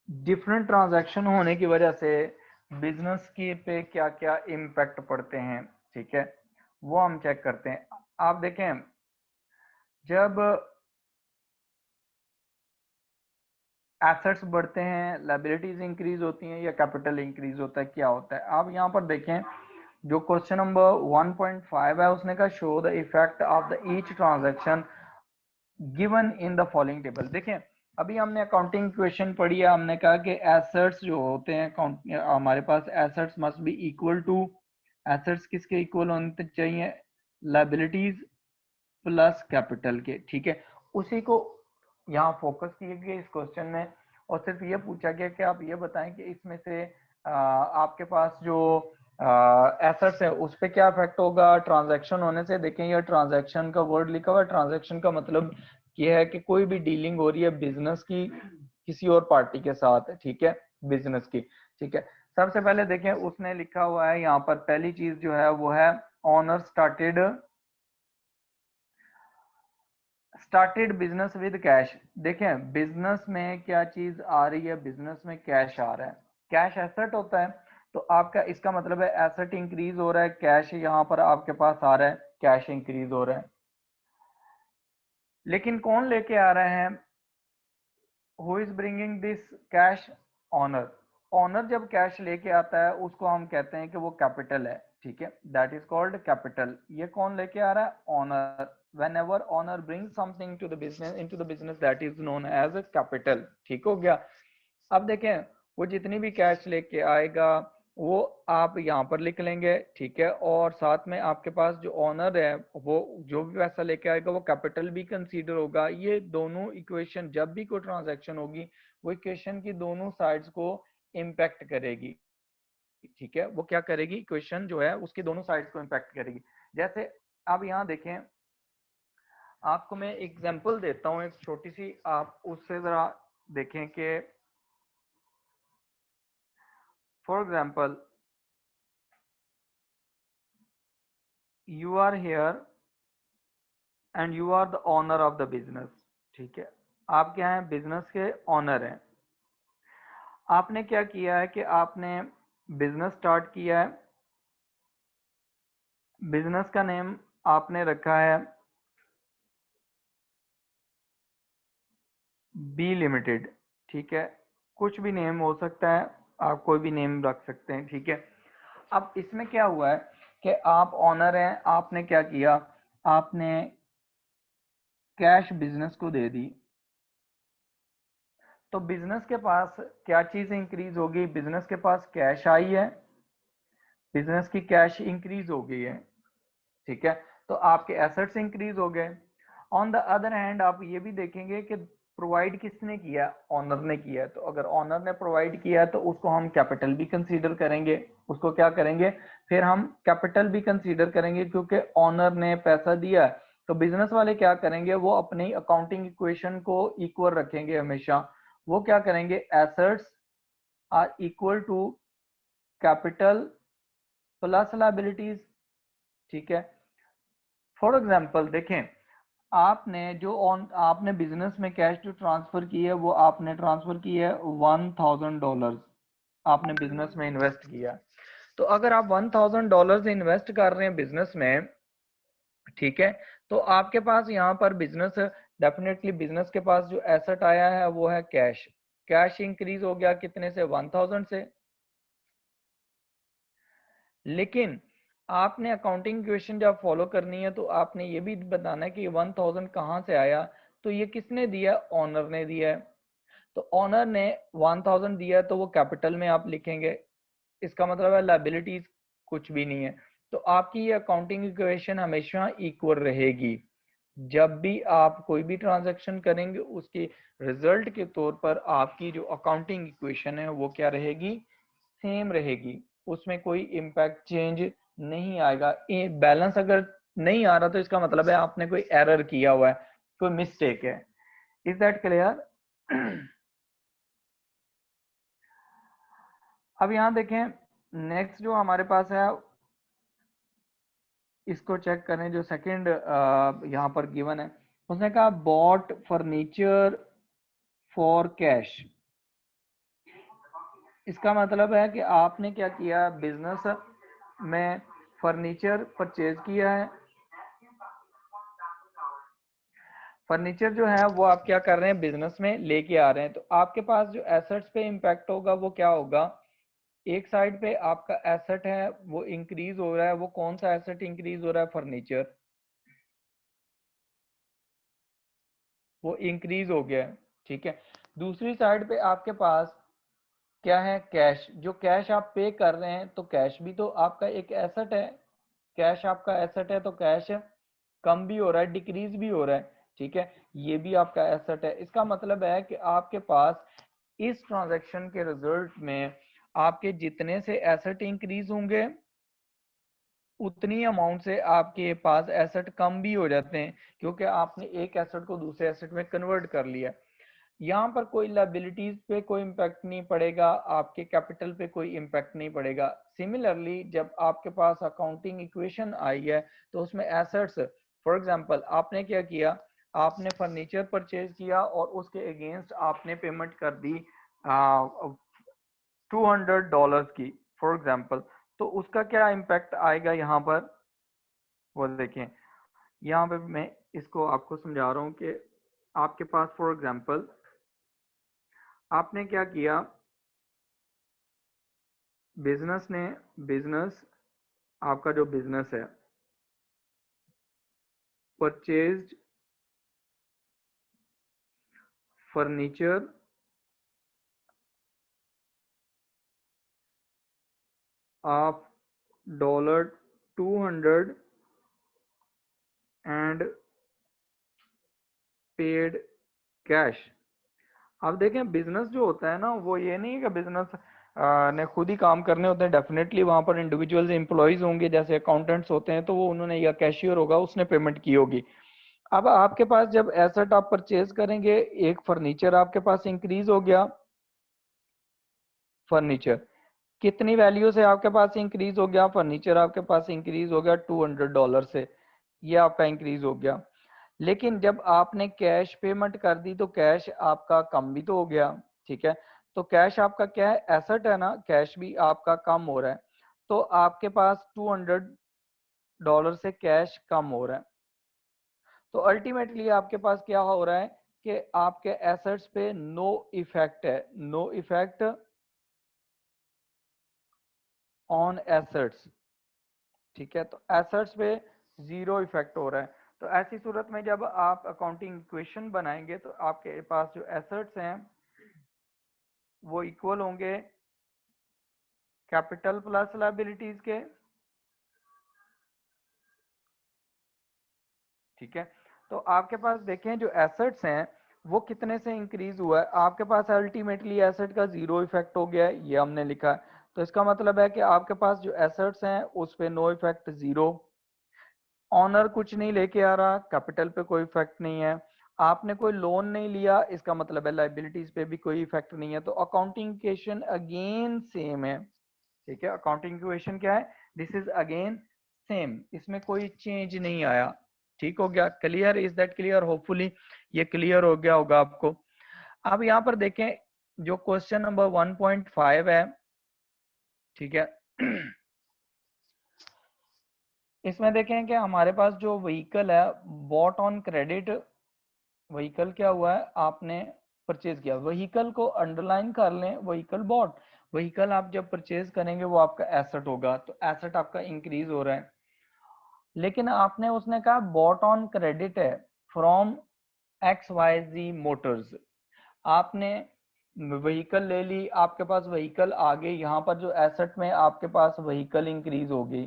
डिफरेंट ट्रांजैक्शन होने की वजह से बिजनेस की पे क्या क्या इम्पैक्ट पड़ते हैं, ठीक है, वो हम चेक करते हैं। आप देखें, जब एसेट्स बढ़ते हैं, लाइबिलिटीज इंक्रीज होती हैं या कैपिटल इंक्रीज होता है, क्या होता है? आप यहाँ पर देखें, जो क्वेश्चन नंबर 1.5 है उसने कहा show the effect of the each transaction given in the following table. देखें, अभी हमने अकाउंटिंग क्वेश्चन पढ़ी है, हमने कहा कि एसेट्स जो होते हैं हमारे पास assets must be equal to, assets किसके इक्वल होने चाहिए? लाइबिलिटीज प्लस कैपिटल के, ठीक है। उसी को यहाँ फोकस किया गया इस क्वेश्चन में, और सिर्फ ये पूछा गया कि आप ये बताएं कि इसमें से आपके पास जो एसेट्स है उस पर क्या इफेक्ट होगा ट्रांजैक्शन होने से। देखें, ये ट्रांजैक्शन का वर्ड लिखा हुआ है, ट्रांजैक्शन का मतलब ये है कि कोई भी डीलिंग हो रही है बिजनेस की किसी और पार्टी के साथ, ठीक है, बिजनेस की, ठीक है। सबसे पहले देखें, उसने लिखा हुआ है यहाँ पर, पहली चीज जो है वो है owner started business with cash. देखें, बिजनेस में क्या चीज आ रही है, बिजनेस में कैश आ रहा है, कैश एसेट होता है। तो आपका इसका मतलब है एसेट इंक्रीज हो रहा है, कैश यहाँ पर आपके पास आ रहा है, कैश इंक्रीज हो रहा है। लेकिन कौन लेके आ रहा है? Who is bringing this cash? Owner. Owner जब कैश लेके आता है उसको हम कहते हैं कि वो कैपिटल है, ठीक है, दैट इज कॉल्ड कैपिटल। ये कौन लेके आ रहा है? Honour. whenever owner brings something to the business into the business, that is known as a capital, ठीक हो गया। अब देखें, वो जितनी भी कैश लेके आएगा वो आप यहाँ पर लिख लेंगे, ठीक है। और साथ में आपके पास जो ऑनर है वो जो भी पैसा लेके आएगा वो कैपिटल भी कंसीडर होगा। ये दोनों इक्वेशन जब भी कोई ट्रांजैक्शन होगी वो इक्वेशन की दोनों साइड्स को इम्पैक्ट करेगी, ठीक है। वो क्या करेगी, इक्वेशन जो है उसकी दोनों साइड्स को इम्पैक्ट करेगी। जैसे अब यहाँ देखें, आपको मैं एग्जांपल देता हूँ एक छोटी सी, आप उससे जरा देखें कि for example you are here and you are the owner of the business, ठीक है। आप क्या हैं, बिजनेस के ऑनर हैं। आपने क्या किया है कि आपने बिजनेस स्टार्ट किया है। बिजनेस का नेम आपने रखा है बी लिमिटेड, ठीक है। कुछ भी नेम हो सकता है, आप कोई भी नेम रख सकते हैं, ठीक है। अब इसमें क्या हुआ है कि आप ऑनर हैं, आपने क्या किया, आपने कैश बिजनेस को दे दी। तो बिजनेस के पास क्या चीज इंक्रीज होगी, बिजनेस के पास कैश आई है, बिजनेस की कैश इंक्रीज हो गई है, ठीक है। तो आपके एसेट्स इंक्रीज हो गए। ऑन द अदर हैंड आप ये भी देखेंगे कि प्रोवाइड किसने किया, ऑनर ने किया। तो अगर ऑनर ने प्रोवाइड किया तो उसको हम कैपिटल भी कंसीडर करेंगे, उसको क्या करेंगे, फिर हम कैपिटल भी कंसीडर करेंगे क्योंकि ऑनर ने पैसा दिया। तो बिजनेस वाले क्या करेंगे, वो अपनी अकाउंटिंग इक्वेशन को इक्वल रखेंगे हमेशा। वो क्या करेंगे, assets are equal to capital plus liabilities, ठीक है। फॉर एग्जाम्पल देखें, आपने बिजनेस में कैश जो ट्रांसफर की है वो आपने ट्रांसफर की है $1000, आपने बिजनेस में इन्वेस्ट किया। तो अगर आप $1000 इन्वेस्ट कर रहे हैं बिजनेस में, ठीक है, तो आपके पास यहाँ पर बिजनेस, डेफिनेटली बिजनेस के पास जो एसेट आया है वो है कैश। कैश इंक्रीज हो गया कितने से, 1000 से। लेकिन आपने अकाउंटिंग इक्वेशन जब फॉलो करनी है तो आपने ये भी बताना है कि 1000 कहाँ से आया। तो ये किसने दिया, ऑनर ने दिया है। तो ऑनर ने 1000 दिया तो वो कैपिटल में आप लिखेंगे, इसका मतलब है लायबिलिटीज कुछ भी नहीं है। तो आपकी ये अकाउंटिंग इक्वेशन हमेशा इक्वल रहेगी। जब भी आप कोई भी ट्रांजैक्शन करेंगे उसके रिजल्ट के तौर पर आपकी जो अकाउंटिंग इक्वेशन है वो क्या रहेगी, सेम रहेगी। उसमें कोई इम्पैक्ट चेंज नहीं आएगा। बैलेंस अगर नहीं आ रहा तो इसका मतलब है आपने कोई एरर किया हुआ है, कोई मिस्टेक है। Is that clear? अब यहाँ देखें, नेक्स्ट जो हमारे पास है इसको चेक करें, जो सेकंड यहाँ पर गिवन है। उसने कहा बॉट फर्नीचर फॉर कैश। इसका मतलब है कि आपने क्या किया, बिजनेस में फर्नीचर परचेज किया है। फर्नीचर जो है वो आप क्या कर रहे हैं, बिजनेस में लेके आ रहे हैं। तो आपके पास जो एसेट्स पे इम्पैक्ट होगा वो क्या होगा, एक साइड पे आपका एसेट है वो इंक्रीज हो रहा है। वो कौन सा एसेट इंक्रीज हो रहा है, फर्नीचर, वो इंक्रीज हो गया है, ठीक है। दूसरी साइड पे आपके पास क्या है, कैश। जो कैश आप पे कर रहे हैं तो कैश भी तो आपका एक एसेट है। कैश आपका एसेट है तो कैश कम भी हो रहा है, डिक्रीज भी हो रहा है, ठीक है। ये भी आपका एसेट है। इसका मतलब है कि आपके पास इस ट्रांजैक्शन के रिजल्ट में आपके जितने से एसेट इंक्रीज होंगे उतनी अमाउंट से आपके पास एसेट कम भी हो जाते हैं, क्योंकि आपने एक एसेट को दूसरे एसेट में कन्वर्ट कर लिया। यहाँ पर कोई लायबिलिटीज पे कोई इम्पैक्ट नहीं पड़ेगा, आपके कैपिटल पे कोई इम्पैक्ट नहीं पड़ेगा। सिमिलरली जब आपके पास अकाउंटिंग इक्वेशन आई है तो उसमें एसेट्स, फॉर एग्जांपल आपने क्या किया, आपने फर्नीचर परचेज किया और उसके अगेंस्ट आपने पेमेंट कर दी $200 की, फॉर एग्जांपल। तो उसका क्या इम्पैक्ट आएगा यहाँ पर, वो देखें। यहाँ पे मैं इसको आपको समझा रहा हूँ कि आपके पास फॉर एग्जांपल आपने क्या किया, बिजनेस आपका जो बिजनेस है purchased furniture of dollar 200 and paid cash. अब देखें बिजनेस जो होता है ना, वो ये नहीं है कि बिजनेस ने खुद ही काम करने होते हैं। डेफिनेटली वहां पर इंडिविजुअल्स एम्प्लॉयज होंगे, जैसे अकाउंटेंट्स होते हैं, तो वो उन्होंने, या कैशियर होगा उसने पेमेंट की होगी। अब आपके पास जब एसेट आप परचेज करेंगे, एक फर्नीचर आपके पास इंक्रीज हो गया। फर्नीचर कितनी वैल्यू से आपके पास इंक्रीज हो गया? फर्नीचर आपके पास इंक्रीज हो गया $200 से, ये आपका इंक्रीज हो गया। लेकिन जब आपने कैश पेमेंट कर दी तो कैश आपका कम भी तो हो गया, ठीक है। तो कैश आपका क्या है? एसेट है ना, कैश भी आपका कम हो रहा है। तो आपके पास $200 से कैश कम हो रहा है। तो अल्टीमेटली आपके पास क्या हो रहा है कि आपके एसेट्स पे नो इफेक्ट है, नो इफेक्ट ऑन एसेट्स, ठीक है। तो एसेट्स पे जीरो इफेक्ट हो रहा है। तो ऐसी सूरत में जब आप अकाउंटिंग इक्वेशन बनाएंगे तो आपके पास जो एसेट्स हैं वो इक्वल होंगे कैपिटल प्लस लायबिलिटीज के, ठीक है। तो आपके पास देखें जो एसेट्स हैं वो कितने से इंक्रीज हुआ है? आपके पास अल्टीमेटली एसेट का जीरो इफेक्ट हो गया है, ये हमने लिखा है। तो इसका मतलब है कि आपके पास जो एसेट्स हैं उस पे नो इफेक्ट, जीरो। ऑनर कुछ नहीं लेके आ रहा, कैपिटल पे कोई इफेक्ट नहीं है। आपने कोई लोन नहीं लिया, इसका मतलब है लाइबिलिटीज पे भी कोई इफेक्ट नहीं है। तो अकाउंटिंग इक्वेशन अगेन सेम है, ठीक है। अकाउंटिंग इक्वेशन क्या है? दिस इज अगेन सेम, इसमें कोई चेंज नहीं आया। ठीक हो गया? Clear? Is that clear? Hopefully ये क्लियर हो गया होगा आपको। अब यहाँ पर देखें जो क्वेश्चन नंबर 1.5 है, ठीक है। इसमें देखें कि हमारे पास जो व्हीकल है बॉट ऑन क्रेडिट, व्हीकल क्या हुआ है? आपने परचेज किया। व्हीकल को अंडरलाइन कर लें, व्हीकल बॉट। व्हीकल आप जब परचेज करेंगे वो आपका एसेट होगा, तो एसेट आपका इंक्रीज हो रहा है। लेकिन आपने, उसने कहा बॉट ऑन क्रेडिट है फ्रॉम XYZ मोटर्स। आपने व्हीकल ले ली, आपके पास व्हीकल आ गई, यहाँ पर जो एसेट में आपके पास व्हीकल इंक्रीज हो गई,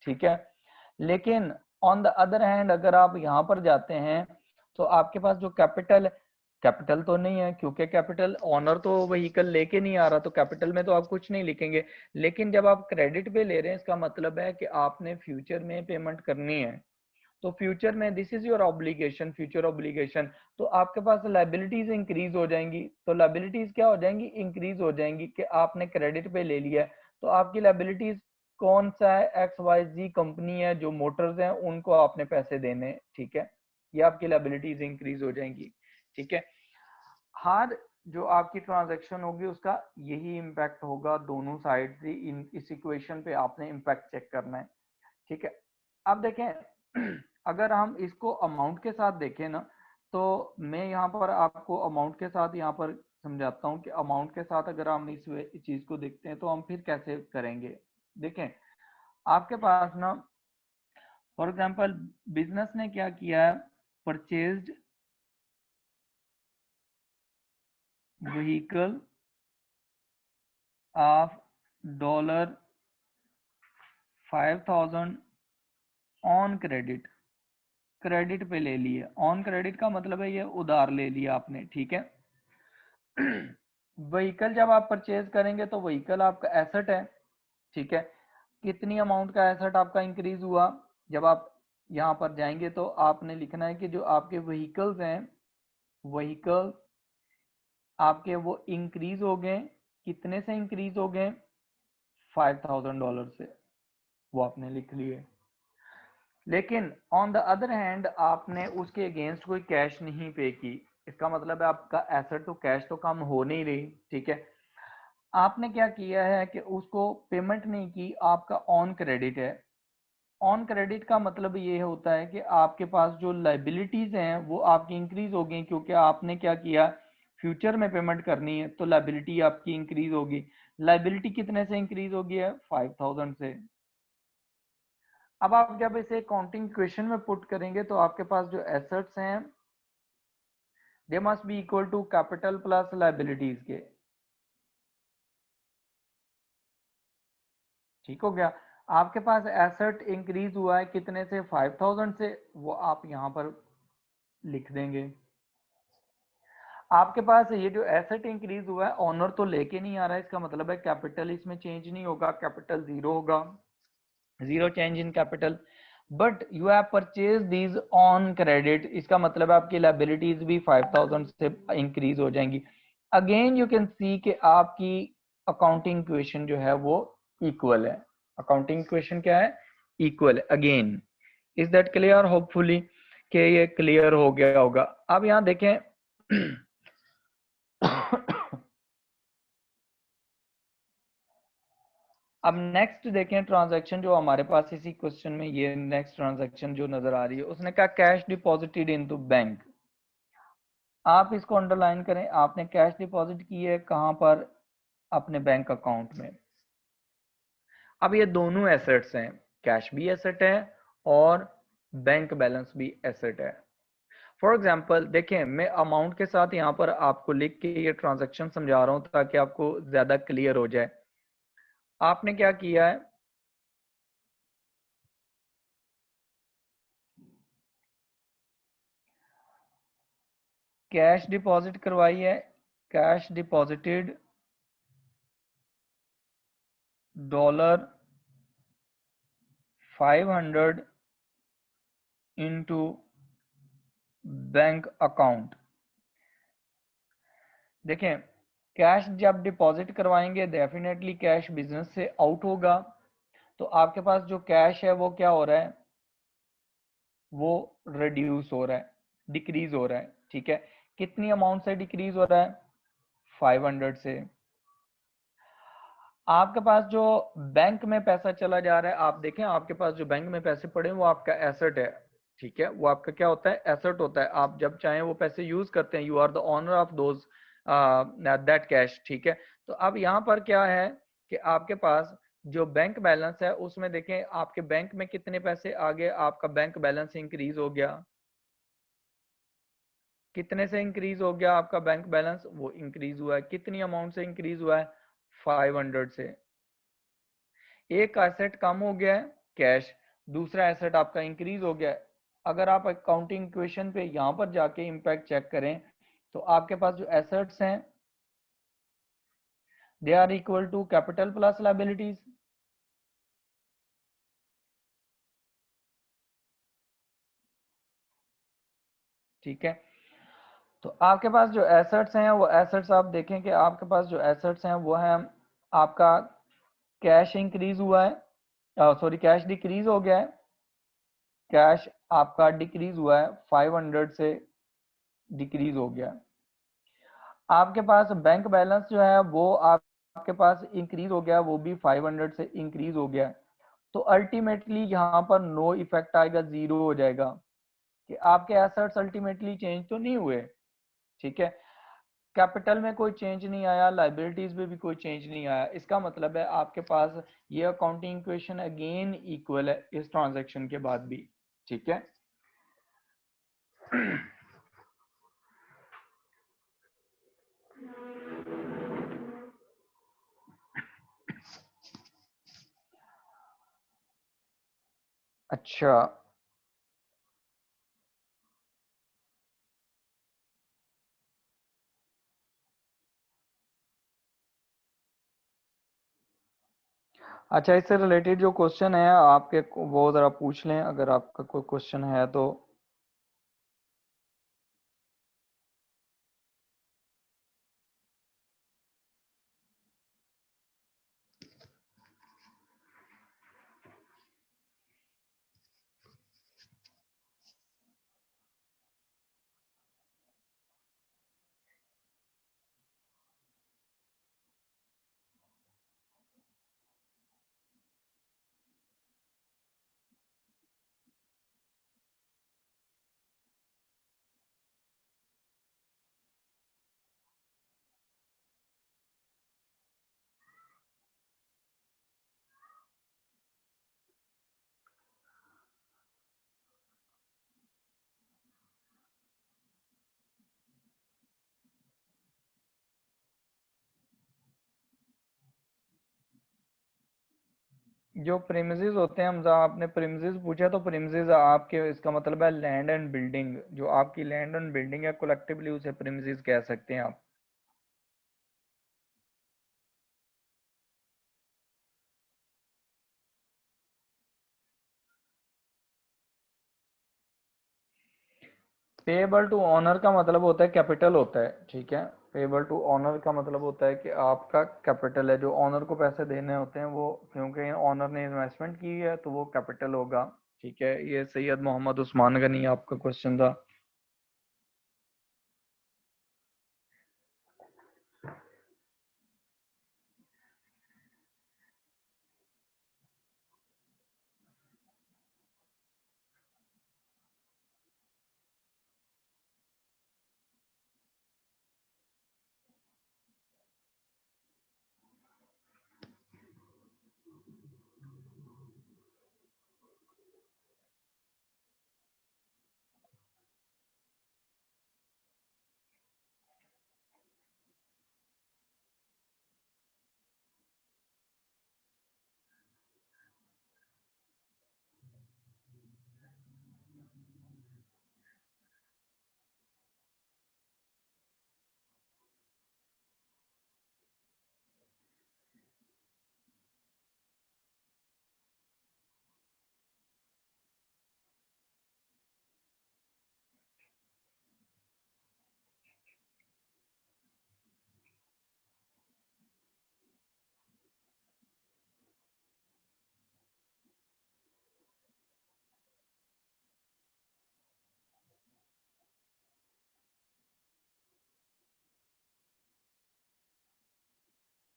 ठीक है। लेकिन ऑन द अदर हैंड अगर आप यहाँ पर जाते हैं तो आपके पास जो कैपिटल, कैपिटल तो नहीं है, क्योंकि कैपिटल ओनर तो व्हीकल लेके नहीं आ रहा, तो कैपिटल में तो आप कुछ नहीं लिखेंगे। लेकिन जब आप क्रेडिट पे ले रहे हैं, इसका मतलब है कि आपने फ्यूचर में पेमेंट करनी है। तो फ्यूचर में this is your obligation, future obligation. तो आपके पास लाइबिलिटीज इंक्रीज हो जाएंगी। तो लाइबिलिटीज क्या हो जाएंगी? इंक्रीज हो जाएंगी, कि आपने क्रेडिट पे ले लिया है। तो आपकी लाइबिलिटीज कौन सा है? XYZ कंपनी है, जो मोटर्स हैं उनको आपने पैसे देने, ठीक है। ये आपकी लाइबिलिटीज इंक्रीज हो जाएंगी, ठीक है। हर जो आपकी ट्रांजैक्शन होगी उसका यही इम्पैक्ट होगा दोनों साइड से। इस इक्वेशन पे आपने इम्पैक्ट चेक करना है, ठीक है। अब देखें अगर हम इसको अमाउंट के साथ देखें ना, तो मैं यहाँ पर आपको अमाउंट के साथ यहाँ पर समझाता हूँ कि अमाउंट के साथ अगर हम इस चीज को देखते हैं तो हम फिर कैसे करेंगे। देखें आपके पास ना, फॉर एग्जांपल बिजनेस ने क्या किया है? Purchased vehicle of $5,000 on credit, credit पे ले लिए। ऑन क्रेडिट का मतलब है ये उधार ले लिया आपने, ठीक है। व्हीकल जब आप परचेज करेंगे तो व्हीकल आपका एसेट है, ठीक है। कितनी अमाउंट का एसेट आपका इंक्रीज हुआ? जब आप यहाँ पर जाएंगे तो आपने लिखना है कि जो आपके व्हीकल्स हैं, व्हीकल आपके वो इंक्रीज हो गए। कितने से इंक्रीज हो गए? $5,000 से, वो आपने लिख लिए। लेकिन ऑन द अदर हैंड आपने उसके अगेंस्ट कोई कैश नहीं पे की। इसका मतलब है आपका एसेट तो, कैश तो कम हो नहीं रही, ठीक है। आपने क्या किया है कि उसको पेमेंट नहीं की, आपका ऑन क्रेडिट है। ऑन क्रेडिट का मतलब ये होता है कि आपके पास जो लाइबिलिटीज हैं वो आपकी इंक्रीज हो गई, क्योंकि आपने क्या किया? फ्यूचर में पेमेंट करनी है, तो लाइबिलिटी आपकी इंक्रीज होगी। लाइबिलिटी कितने से इंक्रीज होगी? है 5,000 से। अब आप जब इसे अकाउंटिंग इक्वेशन में पुट करेंगे तो आपके पास जो एसेट्स हैं they must be equal to capital plus liabilities के। ठीक हो गया। आपके पास एसेट इंक्रीज हुआ है कितने से, 5000 से, वो आप यहाँ पर लिख देंगे। आपके पास ये जो एसेट इंक्रीज हुआ है ऑनर तो लेके नहीं आ रहा है, इसका मतलब है कैपिटल इसमें चेंज नहीं होगा, कैपिटल जीरो होगा, zero change in capital. But you have purchase these on credit, इसका मतलब है आपकी लाइबिलिटीज भी 5000 से इंक्रीज हो जाएंगी। अगेन यू कैन सी कि आपकी अकाउंटिंग इक्वेशन जो है वो इक्वल है। अकाउंटिंग इक्वेशन क्या है, इक्वल है। Again is that clear, hopefully कि ये क्लियर हो गया होगा। अब यहाँ देखें अब नेक्स्ट देखें ट्रांजैक्शन जो हमारे पास इसी क्वेश्चन में, ये नेक्स्ट ट्रांजैक्शन जो नजर आ रही है, उसने कहा कैश डिपॉजिटेड इनटू बैंक। आप इसको अंडरलाइन करें, आपने कैश डिपॉजिट की है कहां पर, अपने बैंक अकाउंट में। अब ये दोनों एसेट्स हैं, कैश भी एसेट है और बैंक बैलेंस भी एसेट है। फॉर एग्जाम्पल देखें, मैं अमाउंट के साथ यहाँ पर आपको लिख के ये ट्रांजैक्शन समझा रहा हूं ताकि आपको ज्यादा क्लियर हो जाए। आपने क्या किया है, कैश डिपॉजिट करवाई है, cash deposited $500 into bank account. देखें, कैश जब डिपॉजिट करवाएंगे डेफिनेटली कैश बिजनेस से आउट होगा, तो आपके पास जो कैश है वो क्या हो रहा है, वो रिड्यूस हो रहा है, डिक्रीज हो रहा है। ठीक है, कितनी अमाउंट से डिक्रीज हो रहा है, 500 से। आपके पास जो बैंक में पैसा चला जा रहा है, आप देखें आपके पास जो बैंक में पैसे पड़े हैं वो आपका एसेट है। ठीक है, वो आपका क्या होता है, एसेट होता है। आप जब चाहें वो पैसे यूज करते हैं, you are the owner of those that cash. ठीक है, तो अब यहाँ पर क्या है कि आपके पास जो बैंक बैलेंस है उसमें देखें आपके बैंक में कितने पैसे आ गए, आपका बैंक बैलेंस इंक्रीज हो गया। कितने से इंक्रीज हो गया आपका बैंक बैलेंस, वो इंक्रीज हुआ है, कितनी अमाउंट से इंक्रीज हुआ है, 500 से। एक एसेट कम हो गया है, कैश, दूसरा एसेट आपका इंक्रीज हो गया है। अगर आप अकाउंटिंग इक्वेशन पे यहां पर जाके इंपैक्ट चेक करें तो आपके पास जो एसेट्स हैं they are equal to capital plus liabilities. ठीक है, तो आपके पास जो एसेट्स हैं वो एसेट्स आप देखें कि आपके पास जो एसेट्स हैं वो है आपका कैश इंक्रीज हुआ है, सॉरी कैश डिक्रीज हो गया है, कैश आपका डिक्रीज हुआ है, 500 से डिक्रीज हो गया है। आपके पास बैंक बैलेंस जो है वो आपके पास इंक्रीज हो गया, वो भी 500 से इंक्रीज हो गया। तो अल्टीमेटली यहाँ पर नो इफेक्ट आएगा, जीरो हो जाएगा कि आपके एसेट्स अल्टीमेटली चेंज तो नहीं हुए। ठीक है, कैपिटल में कोई चेंज नहीं आया, लाइबिलिटीज में भी कोई चेंज नहीं आया। इसका मतलब है आपके पास ये अकाउंटिंग इक्वेशन अगेन इक्वल है इस ट्रांजैक्शन के बाद भी। ठीक है अच्छा, अच्छा इससे रिलेटेड जो क्वेश्चन है आपके वो जरा पूछ लें अगर आपका कोई क्वेश्चन है तो। जो प्रीमिसेस होते हैं, हमजा आपने प्रीमिसेस पूछा, तो प्रीमिसेस आपके इसका मतलब है लैंड एंड बिल्डिंग। जो आपकी लैंड एंड बिल्डिंग है कलेक्टिवली उसे प्रीमिसेस कह सकते हैं आप। पेएबल टू ऑनर का मतलब होता है कैपिटल होता है, ठीक है। पेएबल टू ऑनर का मतलब होता है कि आपका कैपिटल है, जो ऑनर को पैसे देने होते हैं वो, क्योंकि ऑनर ने इन्वेस्टमेंट की है तो वो कैपिटल होगा, ठीक है। ये सैयद मोहम्मद उस्मान गनी आपका क्वेश्चन था।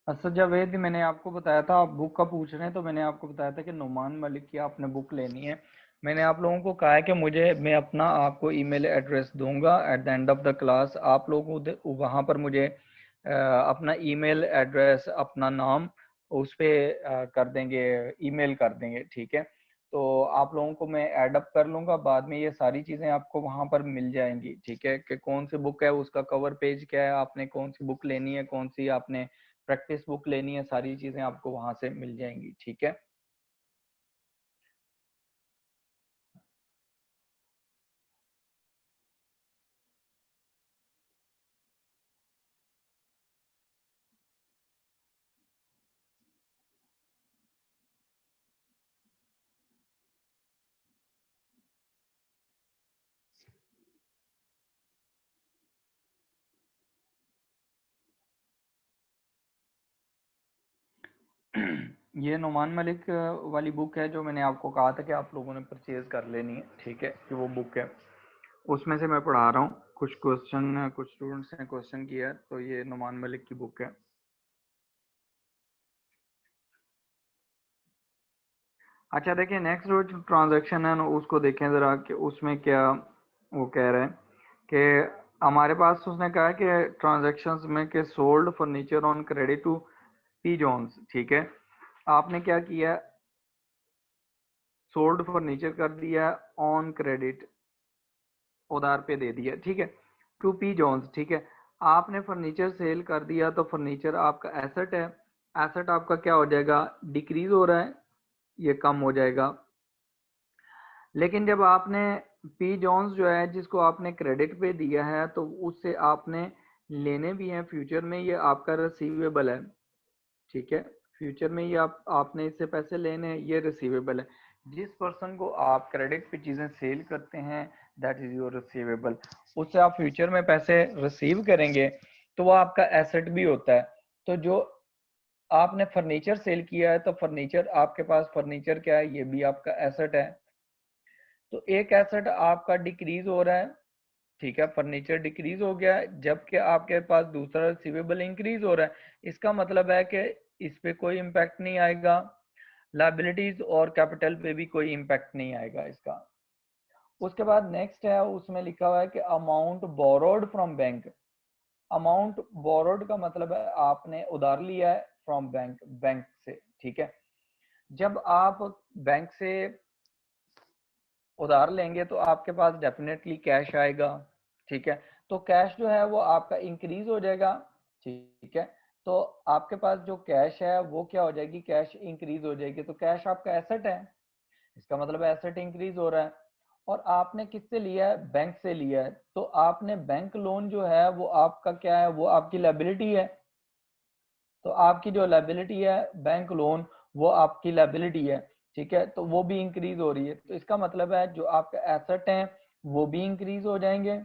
असद जावेद, मैंने आपको बताया था, आप बुक का पूछ रहे हैं तो मैंने आपको बताया था कि नुमान मलिक की आपने बुक लेनी है। मैंने आप लोगों को कहा है कि मैं अपना आपको ईमेल एड्रेस दूंगा at the end of the class. आप लोग वहाँ पर मुझे अपना ईमेल एड्रेस, अपना नाम उस पे कर देंगे, ईमेल कर देंगे, ठीक है। तो आप लोगों को मैं ऐड अप कर लूंगा, बाद में ये सारी चीज़ें आपको वहाँ पर मिल जाएंगी, ठीक है। कि कौन सी बुक है, उसका कवर पेज क्या है, आपने कौन सी बुक लेनी है, कौन सी आपने प्रैक्टिस बुक लेनी है, सारी चीजें आपको वहां से मिल जाएंगी, ठीक है। ये नुमान मलिक वाली बुक है जो मैंने आपको कहा था कि आप लोगों ने परचेज कर लेनी है, ठीक है। कि वो बुक है, उसमें से मैं पढ़ा रहा हूँ कुछ क्वेश्चन, कुछ स्टूडेंट्स ने क्वेश्चन किया है, तो ये नुमान मलिक की बुक है। अच्छा देखिए, नेक्स्ट जो ट्रांजैक्शन है ना उसको देखें ज़रा कि उसमें क्या वो कह रहे हैं। कि हमारे पास उसने कहा है कि ट्रांजैक्शंस में के sold furniture on credit to P Johns, ठीक है। आपने क्या किया, सोल्ड फर्नीचर कर दिया ऑन क्रेडिट, उधार पे दे दिया, ठीक है, टू पी जॉन्स, ठीक है। आपने फर्नीचर सेल कर दिया तो फर्नीचर आपका एसेट है, एसेट आपका क्या हो जाएगा, डिक्रीज हो रहा है, ये कम हो जाएगा। लेकिन जब आपने पी जॉन्स जो है जिसको आपने क्रेडिट पे दिया है तो उससे आपने लेने भी हैं फ्यूचर में, ये आपका रिसीवेबल है, ठीक है। फ्यूचर में ये आपने इससे पैसे लेने हैं, ये रिसीवेबल है। जिस पर्सन को आप क्रेडिट पे चीजें सेल करते हैं, दैट इज योर रिसीवेबल। उससे आप फ्यूचर में पैसे रिसीव करेंगे तो वो आपका एसेट भी होता है। तो जो आपने फर्नीचर सेल किया है तो फर्नीचर, आपके पास फर्नीचर क्या है, ये भी आपका एसेट है। तो एक एसेट आपका डिक्रीज हो रहा है, ठीक है, फर्नीचर डिक्रीज हो गया है, जबकि आपके पास दूसरा रिसीवेबल इंक्रीज हो रहा है। इसका मतलब है कि इस पे कोई इम्पैक्ट नहीं आएगा, लाइबिलिटीज और कैपिटल पे भी कोई इम्पैक्ट नहीं आएगा इसका। उसके बाद नेक्स्ट है, उसमें लिखा हुआ है कि amount borrowed from bank. Amount borrowed का मतलब है आपने उधार लिया है फ्रॉम बैंक, बैंक से, ठीक है। जब आप बैंक से उधार लेंगे तो आपके पास डेफिनेटली कैश आएगा, ठीक है। तो कैश जो है वो आपका इंक्रीज हो जाएगा, ठीक है। तो आपके पास जो कैश है वो क्या हो जाएगी, कैश इंक्रीज हो जाएगी। तो कैश आपका एसेट है, इसका मतलब एसेट इंक्रीज हो रहा है। और आपने किससे लिया है, बैंक से लिया है, तो आपने बैंक लोन जो है वो आपका क्या है, वो आपकी लायबिलिटी है। तो आपकी जो लायबिलिटी है बैंक लोन, वो आपकी लायबिलिटी है, ठीक है। तो वो भी इंक्रीज हो रही है। तो इसका मतलब है जो आपके एसेट हैं वो भी इंक्रीज हो जाएंगे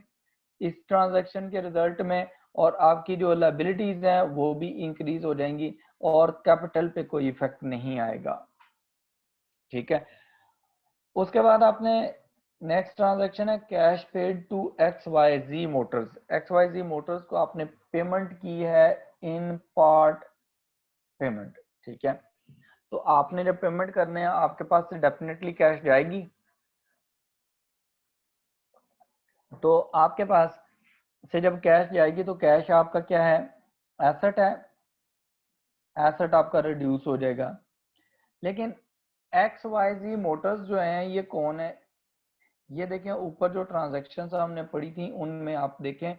इस ट्रांजैक्शन के रिजल्ट में, और आपकी जो लायबिलिटीज हैं वो भी इंक्रीज हो जाएंगी, और कैपिटल पे कोई इफेक्ट नहीं आएगा, ठीक है। उसके बाद आपने नेक्स्ट ट्रांजैक्शन है cash paid to X Y Z motors. X Y Z motors को आपने पेमेंट की है इन पार्ट पेमेंट, ठीक है। तो आपने जब पेमेंट करने हैं आपके पास से डेफिनेटली कैश जाएगी। तो आपके पास से जब कैश जाएगी तो कैश आपका क्या है, एसेट है, एसेट आपका रिड्यूस हो जाएगा। लेकिन एक्स वाई जी मोटर्स जो है ये कौन है, ये देखें ऊपर जो ट्रांजैक्शन हमने पढ़ी थी उनमें आप देखें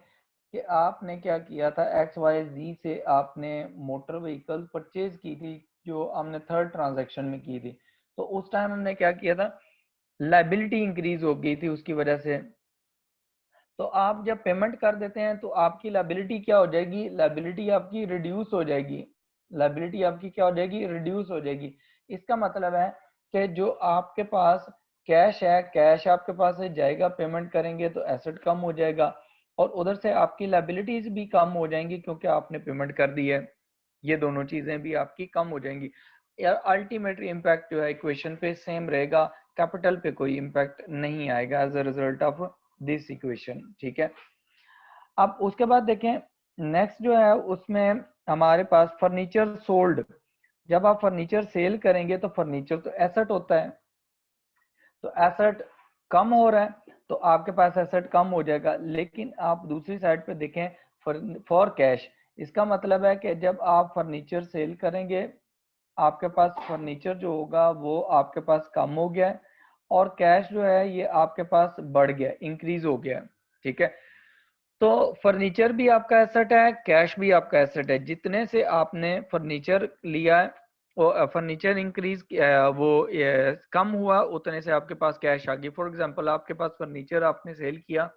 कि आपने क्या किया था, एक्स वाई जी से आपने मोटर व्हीकल परचेज की थी जो हमने थर्ड ट्रांजैक्शन में की थी। तो उस टाइम हमने क्या किया था, लायबिलिटी इंक्रीज हो गई थी उसकी वजह से। तो आप जब पेमेंट कर देते हैं तो आपकी लायबिलिटी क्या हो जाएगी, लायबिलिटी आपकी रिड्यूस हो जाएगी, लायबिलिटी आपकी क्या हो जाएगी, रिड्यूस हो जाएगी। इसका मतलब है कि जो आपके पास कैश है, कैश आपके पास है जाएगा, पेमेंट करेंगे तो एसेट कम हो जाएगा, और उधर से आपकी लायबिलिटीज भी कम हो जाएंगी क्योंकि आपने पेमेंट कर दी है। ये दोनों चीजें भी आपकी कम हो जाएंगी। यार अल्टीमेटली इम्पैक्ट जो है इक्वेशन पे सेम रहेगा, कैपिटल पे कोई इम्पैक्ट नहीं आएगा as a result of this equation, ठीक है। अब उसके बाद देखें नेक्स्ट जो है उसमें हमारे पास फर्नीचर सोल्ड। जब आप फर्नीचर सेल करेंगे तो फर्नीचर तो एसेट होता है, तो एसेट कम हो रहा है तो आपके पास एसेट कम हो जाएगा। लेकिन आप दूसरी साइड पे देखें फॉर कैश, इसका मतलब है कि जब आप फर्नीचर सेल करेंगे आपके पास फर्नीचर जो होगा वो आपके पास कम हो गया है, और कैश जो है ये आपके पास बढ़ गया, इंक्रीज हो गया, ठीक है। तो फर्नीचर भी आपका एसेट है, कैश भी आपका एसेट है। जितने से आपने फर्नीचर लिया है वो फर्नीचर इंक्रीज वो कम हुआ, उतने से आपके पास कैश आ गई। फॉर एग्जांपल आपके पास फर्नीचर आपने सेल किया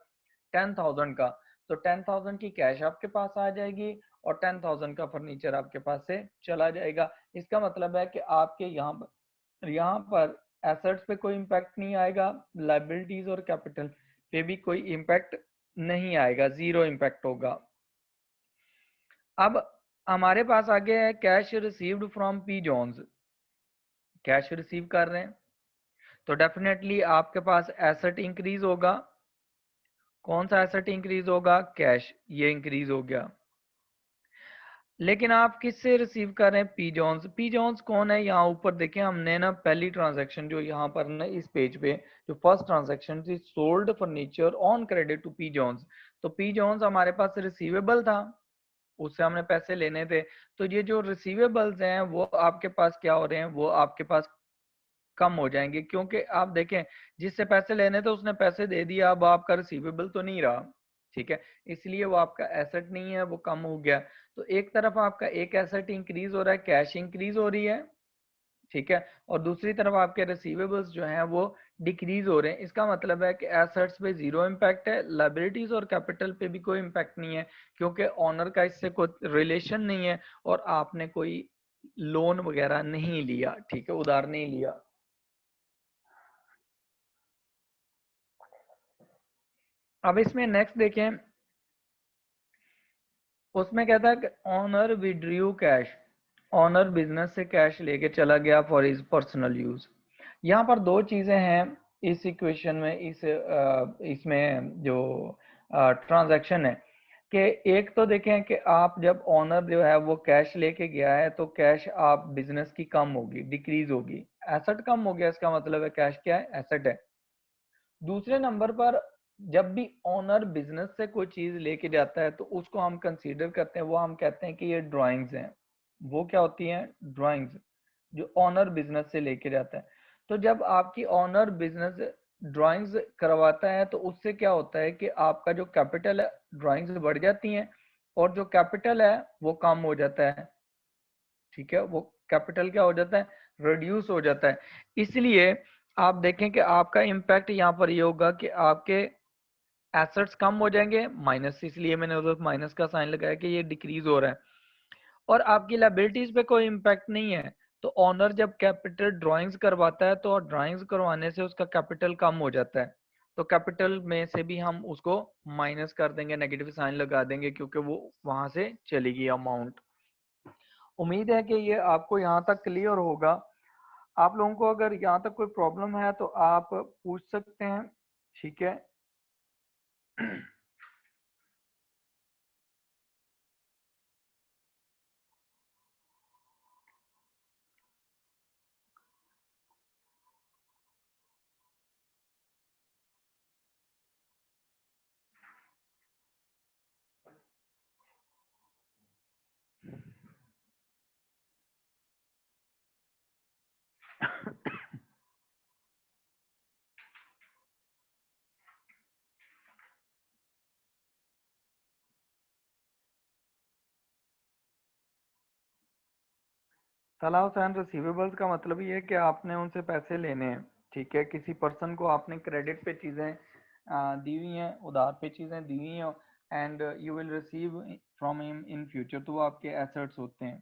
10,000 का, तो 10,000 की कैश आपके पास आ जाएगी और 10,000 का फर्नीचर आपके पास से चला जाएगा। इसका मतलब है कि आपके यहाँ पर एसेट्स पे कोई इम्पैक्ट नहीं आएगा, लाइबिलिटीज और कैपिटल पे भी कोई इम्पैक्ट नहीं आएगा, जीरो इम्पैक्ट होगा। अब हमारे पास आगे है cash received from P Johns. Cash receive कर रहे हैं तो डेफिनेटली आपके पास एसेट इंक्रीज होगा। कौन सा एसेट इंक्रीज होगा, कैश, ये इंक्रीज हो गया। लेकिन आप किससे रिसीव कर रहे हैं, पी जॉन्स। पी जॉन्स कौन है, यहाँ ऊपर देखें हमने ना पहली ट्रांजैक्शन जो यहाँ पर ना इस पेज पे जो फर्स्ट ट्रांजैक्शन थी, sold furniture on credit to P Johns. तो पी जॉन्स हमारे पास रिसीवेबल था, उससे हमने पैसे लेने थे। तो ये जो रिसीवेबल्स हैं वो आपके पास क्या हो रहे हैं, वो आपके पास कम हो जाएंगे, क्योंकि आप देखें जिससे पैसे लेने थे उसने पैसे दे दिया, अब आपका रिसीवेबल तो नहीं रहा, ठीक है। इसलिए वो आपका एसेट नहीं है, वो कम हो गया। तो एक तरफ आपका एक एसेट इंक्रीज हो रहा है, कैश इंक्रीज हो रही है, ठीक है, और दूसरी तरफ आपके रिसीवेबल्स जो हैं वो डिक्रीज हो रहे हैं। इसका मतलब है कि एसेट्स पे जीरो इम्पैक्ट है, लायबिलिटीज और कैपिटल पे भी कोई इम्पैक्ट नहीं है, क्योंकि ऑनर का इससे कोई रिलेशन नहीं है और आपने कोई लोन वगैरह नहीं लिया, ठीक है, उधार नहीं लिया। अब इसमें नेक्स्ट देखें, उसमें कहता है कि owner withdrew cash. Owner business से कैश लेके चला गया फॉर हिज पर्सनल यूज। यहाँ पर दो चीजें हैं इस इक्वेशन में, इसमें जो ट्रांजैक्शन है कि एक तो देखें कि आप जब ऑनर जो है वो कैश लेके गया है तो कैश आप बिजनेस की कम होगी, डिक्रीज होगी, एसेट कम हो गया, इसका मतलब है कैश क्या है, एसेट है। दूसरे नंबर पर जब भी ओनर बिजनेस से कोई चीज लेके जाता है तो उसको हम कंसीडर करते हैं, वो हम कहते हैं कि ये ड्राइंग्स हैं। वो क्या होती हैं, ड्राइंग्स, जो ओनर बिजनेस से लेके जाता है। तो जब आपकी ओनर बिजनेस ड्राइंग्स करवाता है तो उससे क्या होता है कि आपका जो कैपिटल है, ड्राइंग्स बढ़ जाती हैं और जो कैपिटल है वो कम हो जाता है, ठीक है, वो कैपिटल क्या हो जाता है, रिड्यूस हो जाता है। इसलिए आप देखें कि आपका इम्पैक्ट यहाँ पर ये होगा कि आपके एसेट्स कम हो जाएंगे, माइनस, इसलिए मैंने उधर माइनस का साइन लगाया कि ये डिक्रीज हो रहा है, और आपकी लायबिलिटीज पे कोई इम्पैक्ट नहीं है। तो ऑनर जब कैपिटल ड्राइंग्स करवाता है तो ड्राइंग्स करवाने से उसका कैपिटल कम हो जाता है, तो कैपिटल में से भी हम उसको माइनस कर देंगे, नेगेटिव साइन लगा देंगे, क्योंकि वो वहां से चली गई अमाउंट। उम्मीद है कि ये आपको यहाँ तक क्लियर होगा। आप लोगों को अगर यहाँ तक कोई प्रॉब्लम है तो आप पूछ सकते हैं, ठीक है। तला हुसैन, रिसीवेबल्स का मतलब ये है कि आपने उनसे पैसे लेने हैं, ठीक है, किसी पर्सन को आपने क्रेडिट पे चीजें दी हुई हैं, उधार पे चीजें दी हुई हैं, and you will receive from him in future, तो वो आपके एसेट्स होते हैं।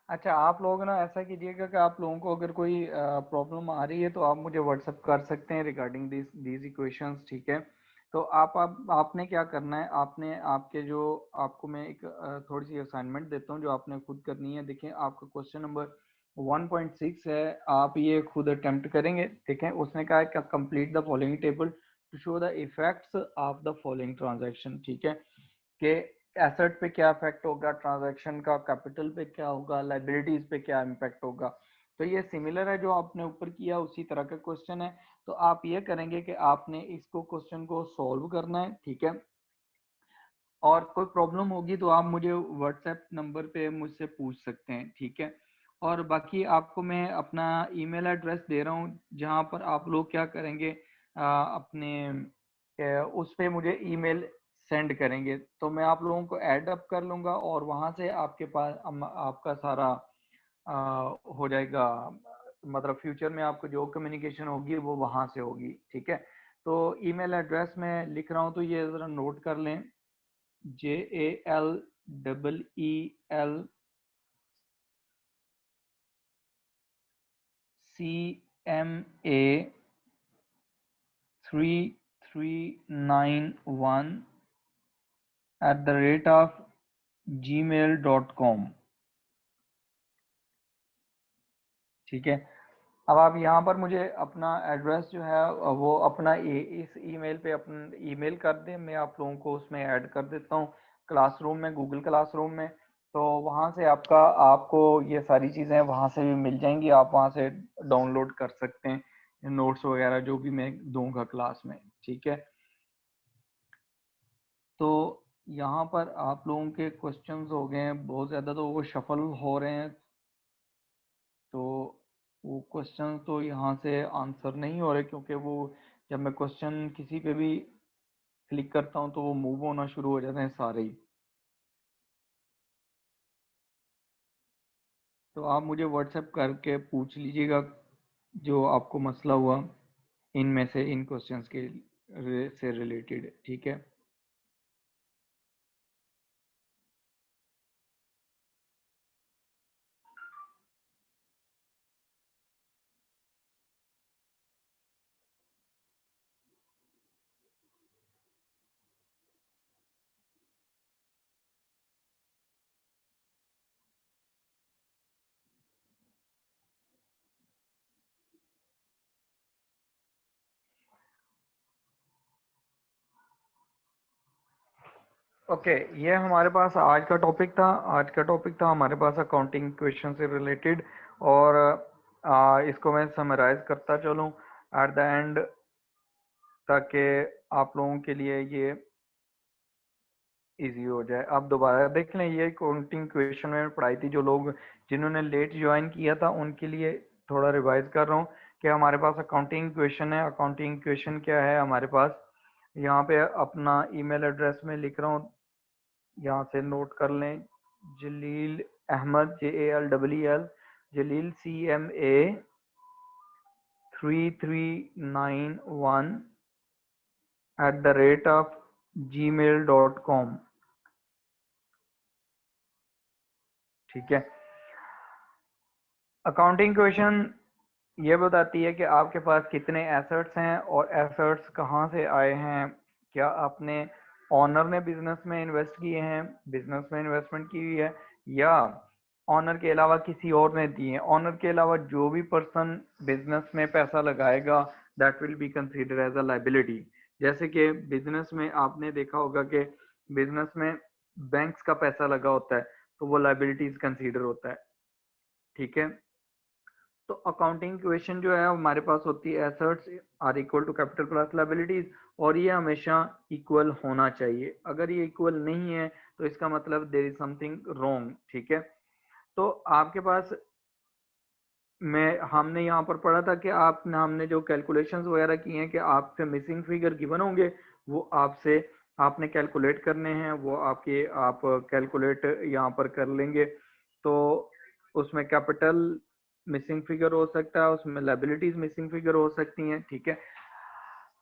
अच्छा, आप लोग ना ऐसा कीजिएगा कि आप लोगों को अगर कोई प्रॉब्लम आ रही है तो आप मुझे व्हाट्सअप कर सकते हैं रिगार्डिंग दीज इक्वेशंस, ठीक है। तो आपने क्या करना है, आपने आपके जो, आपको मैं एक थोड़ी सी असाइनमेंट देता हूँ जो आपने खुद करनी है। देखिए आपका क्वेश्चन नंबर 1.6 है, आप ये खुद अटेम्प्ट करेंगे, ठीक है। उसने कहा है कि complete the following table to show the effects of the following transaction, ठीक है, कि एसेट पे क्या इफेक्ट होगा ट्रांजैक्शन का, कैपिटल पे क्या होगा, लाइबिलिटीज पे क्या इम्पैक्ट होगा। तो ये सिमिलर है जो आपने ऊपर किया, उसी तरह का क्वेश्चन है। तो आप ये करेंगे कि आपने इसको क्वेश्चन को सॉल्व करना है, ठीक है। और कोई प्रॉब्लम होगी तो आप मुझे व्हाट्सएप नंबर पे मुझसे पूछ सकते हैं, ठीक है। और बाकी आपको मैं अपना ईमेल एड्रेस दे रहा हूँ जहाँ पर आप लोग क्या करेंगे, अपने उस पे मुझे ईमेल सेंड करेंगे, तो मैं आप लोगों को ऐड अप कर लूँगा और वहाँ से आपके पास आपका सारा हो जाएगा, मतलब फ्यूचर में आपको जो कम्युनिकेशन होगी वो वहाँ से होगी, ठीक है। तो ईमेल एड्रेस मैं लिख रहा हूँ, तो ये ज़रा नोट कर लें। JALCMA3391@gmail.com, ठीक है। अब आप यहाँ पर मुझे अपना एड्रेस जो है वो अपना इस ईमेल पे अपन ईमेल कर दें, मैं आप लोगों को उसमें ऐड कर देता हूँ क्लासरूम में, गूगल क्लासरूम में। तो वहाँ से आपको ये सारी चीज़ें वहाँ से भी मिल जाएंगी, आप वहाँ से डाउनलोड कर सकते हैं नोट्स वगैरह जो भी मैं दूंगा क्लास में, ठीक है। तो यहाँ पर आप लोगों के क्वेश्चंस हो गए हैं बहुत ज़्यादा, तो वो शफल हो रहे हैं, तो वो क्वेश्चन तो यहाँ से आंसर नहीं हो रहे, क्योंकि वो जब मैं क्वेश्चन किसी पे भी क्लिक करता हूँ तो वो मूव होना शुरू हो जाते हैं सारे ही। तो आप मुझे व्हाट्सएप करके पूछ लीजिएगा जो आपको मसला हुआ इनमें से, इन क्वेश्चंस के से रिलेटेड, ठीक है। ओके, ये हमारे पास आज का टॉपिक था। आज का टॉपिक था हमारे पास अकाउंटिंग क्वेश्चन से रिलेटेड, और इसको मैं समराइज करता चलूँ एट द एंड, ताकि आप लोगों के लिए ये इजी हो जाए। आप दोबारा देख लें, ये अकाउंटिंग क्वेश्चन में पढ़ाई थी, जो लोग जिन्होंने लेट ज्वाइन किया था उनके लिए थोड़ा रिवाइज कर रहा हूँ कि हमारे पास अकाउंटिंग क्वेश्चन है। अकाउंटिंग क्वेश्चन क्या है हमारे पास, यहाँ पे अपना ईमेल एड्रेस में लिख रहा हूँ, यहाँ से नोट कर लें। जलील अहमद, JALEL, जलील CMA3391 @gmail.com, ठीक है। अकाउंटिंग क्वेश्चन ये बताती है कि आपके पास कितने एसेट्स हैं और एसेट्स कहाँ से आए हैं। क्या आपने ऑनर ने बिजनेस में इन्वेस्ट किए हैं, बिजनेस में इन्वेस्टमेंट की हुई है, या ऑनर के अलावा किसी और ने दिए हैं। ऑनर के अलावा जो भी पर्सन बिजनेस में पैसा लगाएगा that will be consider as a liability. जैसे कि बिजनेस में आपने देखा होगा कि बिजनेस में बैंक्स का पैसा लगा होता है, तो वो लाइबिलिटीज कंसीडर होता है, ठीक है। तो अकाउंटिंग इक्वेशन जो है हमारे पास होती है assets are equal to capital plus liabilities, और ये हमेशा इक्वल होना चाहिए। अगर ये इक्वल नहीं है तो इसका मतलब देयर इज समथिंग रॉन्ग, ठीक है। तो आपके पास मैं हमने यहाँ पर पढ़ा था कि आपने हमने जो कैलकुलेशंस वगैरह किए हैं कि आपसे मिसिंग फिगर गिवन होंगे, वो आपसे आपने कैलकुलेट करने हैं, वो आपके आप कैलकुलेट यहाँ पर कर लेंगे। तो उसमें कैपिटल मिसिंग फिगर हो सकता है, उसमें लायबिलिटीज मिसिंग फिगर हो सकती हैं, ठीक है।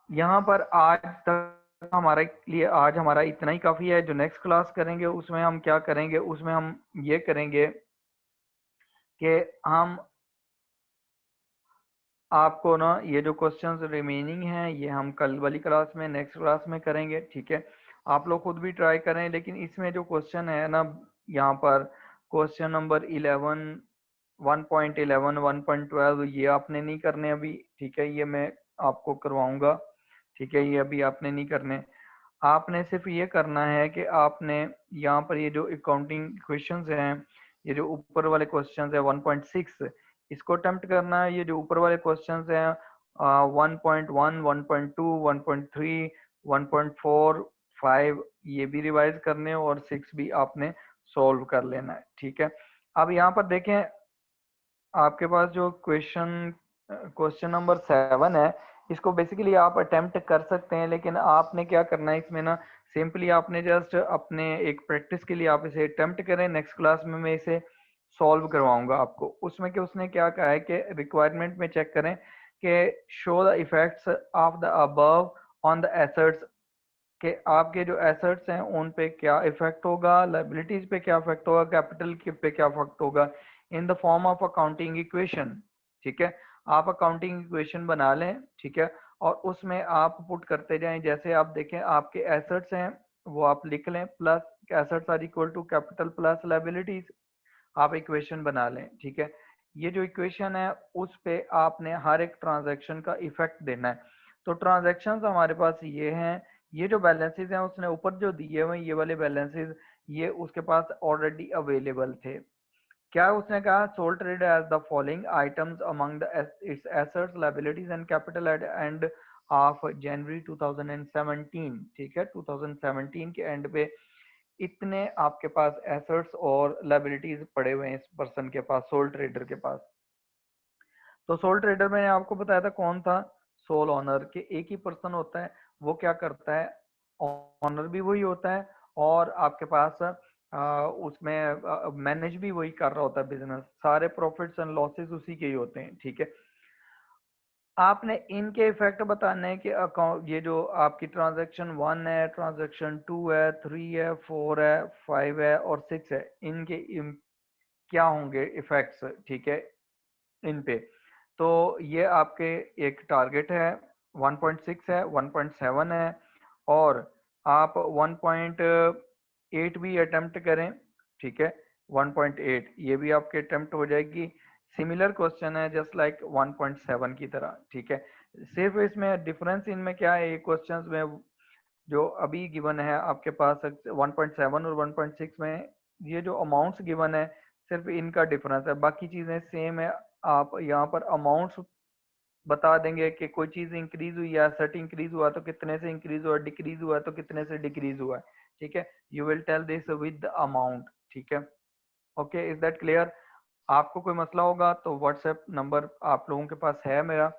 यहाँ पर आज तक हमारे लिए आज हमारा इतना ही काफ़ी है। जो नेक्स्ट क्लास करेंगे उसमें हम क्या करेंगे, उसमें हम ये करेंगे कि हम आपको ना ये जो क्वेश्चंस रिमेनिंग हैं ये हम कल वाली क्लास में, नेक्स्ट क्लास में करेंगे, ठीक है। आप लोग खुद भी ट्राई करें, लेकिन इसमें जो क्वेश्चन है ना, यहाँ पर क्वेश्चन नंबर 11, 1.11, 1.12 ये आपने नहीं करने अभी, ठीक है। ये मैं आपको करवाऊंगा, ठीक है। ये अभी आपने नहीं करने, आपने सिर्फ ये करना है कि आपने यहाँ पर ये जो अकाउंटिंग क्वेश्चंस हैं, ये जो ऊपर वाले क्वेश्चंस है 1.6, इसको अटेम्प्ट करना है। ये जो ऊपर वाले क्वेश्चंस हैं 1.1, 1.2, 1.3, 1.4, 5 ये भी रिवाइज करने हैं, और 6 भी आपने सॉल्व कर लेना है, ठीक है। अब यहाँ पर देखें, आपके पास जो क्वेश्चन क्वेश्चन नंबर 7 है, इसको बेसिकली आप अटेम्प्ट कर सकते हैं, लेकिन आपने क्या करना है इसमें ना, सिंपली आपने जस्ट अपने एक प्रैक्टिस के लिए आप इसे अटेम्प्ट करें। नेक्स्ट क्लास में मैं इसे सॉल्व करवाऊंगा आपको। उसमें कि उसने क्या कहा है कि रिक्वायरमेंट में चेक करें कि show the effects of the above on the assets, कि आपके जो एसेट्स हैं उन पे क्या इफेक्ट होगा, लाइबिलिटीज पे क्या इफेक्ट होगा, कैपिटल के पे क्या इफेक्ट होगा, in the form of accounting equation, ठीक है। आप अकाउंटिंग इक्वेशन बना लें, ठीक है, और उसमें आप पुट करते जाएं। जैसे आप देखें आपके एसेट्स हैं वो आप लिख लें, plus assets are equal to capital plus liabilities, आप इक्वेशन बना लें, ठीक है। ये जो इक्वेशन है उस पे आपने हर एक ट्रांजैक्शन का इफेक्ट देना है। तो ट्रांजैक्शंस हमारे पास ये हैं, ये जो बैलेंसेस हैं उसने ऊपर जो दिए हुए ये वाले बैलेंसेस ये उसके पास ऑलरेडी अवेलेबल थे। क्या उसने कहा, sole trade as the following items among the its assets liabilities and capital at end of January 2017, ठीक है, 2017 के एंड पे इतने आपके पास एसेट्स और लायबिलिटीज पड़े हुए हैं इस पर्सन के पास, सोल ट्रेडर के पास। तो सोल ट्रेडर मैंने आपको बताया था कौन था, सोल ऑनर के एक ही पर्सन होता है, वो क्या करता है, ऑनर भी वही होता है और आपके पास उसमें मैनेज भी वही कर रहा होता है बिजनेस, सारे प्रॉफिट्स एंड लॉसेस उसी के ही होते हैं, ठीक है। आपने इनके इफेक्ट बताने हैं कि अकाउंट, ये जो आपकी ट्रांजैक्शन 1 है, ट्रांजैक्शन 2 है, 3 है, 4 है, 5 है और 6 है, इनके क्या होंगे इफेक्ट्स, ठीक है, इन पे। तो ये आपके एक टारगेट है, 1.6 है, 1.7 है और आप 1.8 भी अटेम्प्ट करें, ठीक है, 1.8 ये भी आपके अटेम्प्ट हो जाएगी। सिमिलर क्वेश्चन है जस्ट लाइक 1.7 की तरह, ठीक है। सिर्फ इसमें डिफरेंस इनमें क्या है, ये क्वेश्चंस में जो अभी गिवन है आपके पास 1.7 और 1.6 में, ये जो अमाउंट्स गिवन है सिर्फ इनका डिफरेंस है, बाकी चीजें सेम है। आप यहाँ पर अमाउंट्स बता देंगे कि कोई चीज इंक्रीज हुई है, एसेट इंक्रीज हुआ तो कितने से इंक्रीज हुआ, डिक्रीज हुआ तो कितने से डिक्रीज हुआ है, ठीक है। You will tell this with amount, ठीक है। Okay, is that clear? आपको कोई मसला होगा तो व्हाट्सएप नंबर आप लोगों के पास है मेरा,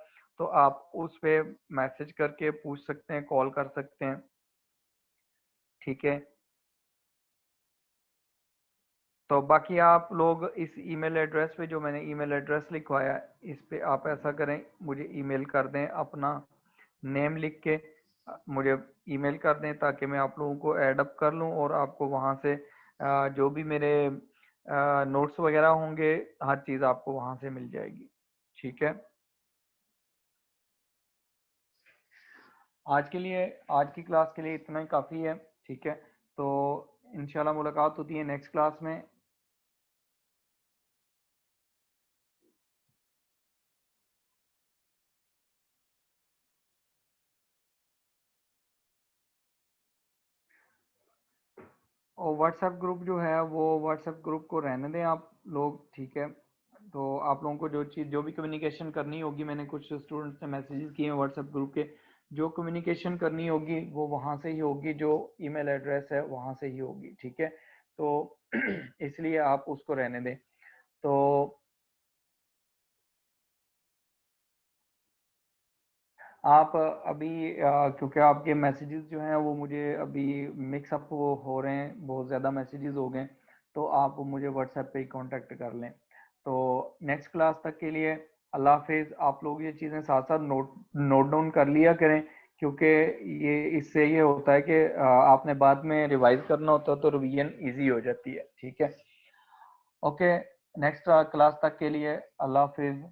तो आप उस पे मैसेज करके पूछ सकते हैं, कॉल कर सकते हैं, ठीक है। तो बाकी आप लोग इस ईमेल एड्रेस पे, जो मैंने ईमेल एड्रेस लिखवाया है, इस पे आप ऐसा करें, मुझे ईमेल कर दें, अपना नेम लिख के मुझे ईमेल कर दें ताकि मैं आप लोगों को ऐड अप कर लूं और आपको वहां से जो भी मेरे नोट्स वगैरह होंगे, हर चीज़ आपको वहां से मिल जाएगी, ठीक है। आज के लिए, आज की क्लास के लिए इतना ही काफ़ी है, ठीक है। तो इंशाल्लाह मुलाकात होती है नेक्स्ट क्लास में। और व्हाट्सएप ग्रुप जो है वो व्हाट्सएप ग्रुप को रहने दें आप लोग, ठीक है। तो आप लोगों को जो चीज़, जो भी कम्युनिकेशन करनी होगी, मैंने कुछ स्टूडेंट्स ने मैसेजेस किए हैं व्हाट्सएप ग्रुप के, जो कम्युनिकेशन करनी होगी वो वहाँ से ही होगी, जो ईमेल एड्रेस है वहाँ से ही होगी, ठीक है। तो इसलिए आप उसको रहने दें। तो आप अभी क्योंकि आपके मैसेजेस जो हैं वो मुझे अभी मिक्सअप हो रहे हैं, बहुत ज़्यादा मैसेजेस हो गए, तो आप मुझे व्हाट्सएप पे ही कांटेक्ट कर लें। तो नेक्स्ट क्लास तक के लिए अल्लाह हाफिज़। आप लोग ये चीज़ें साथ साथ नोट नोट डाउन कर लिया करें, क्योंकि ये इससे ये होता है कि आपने बाद में रिवाइज करना होता है तो रिवीजन ईजी हो जाती है, ठीक है। ओके, नेक्स्ट क्लास तक के लिए अल्लाह हाफिज़।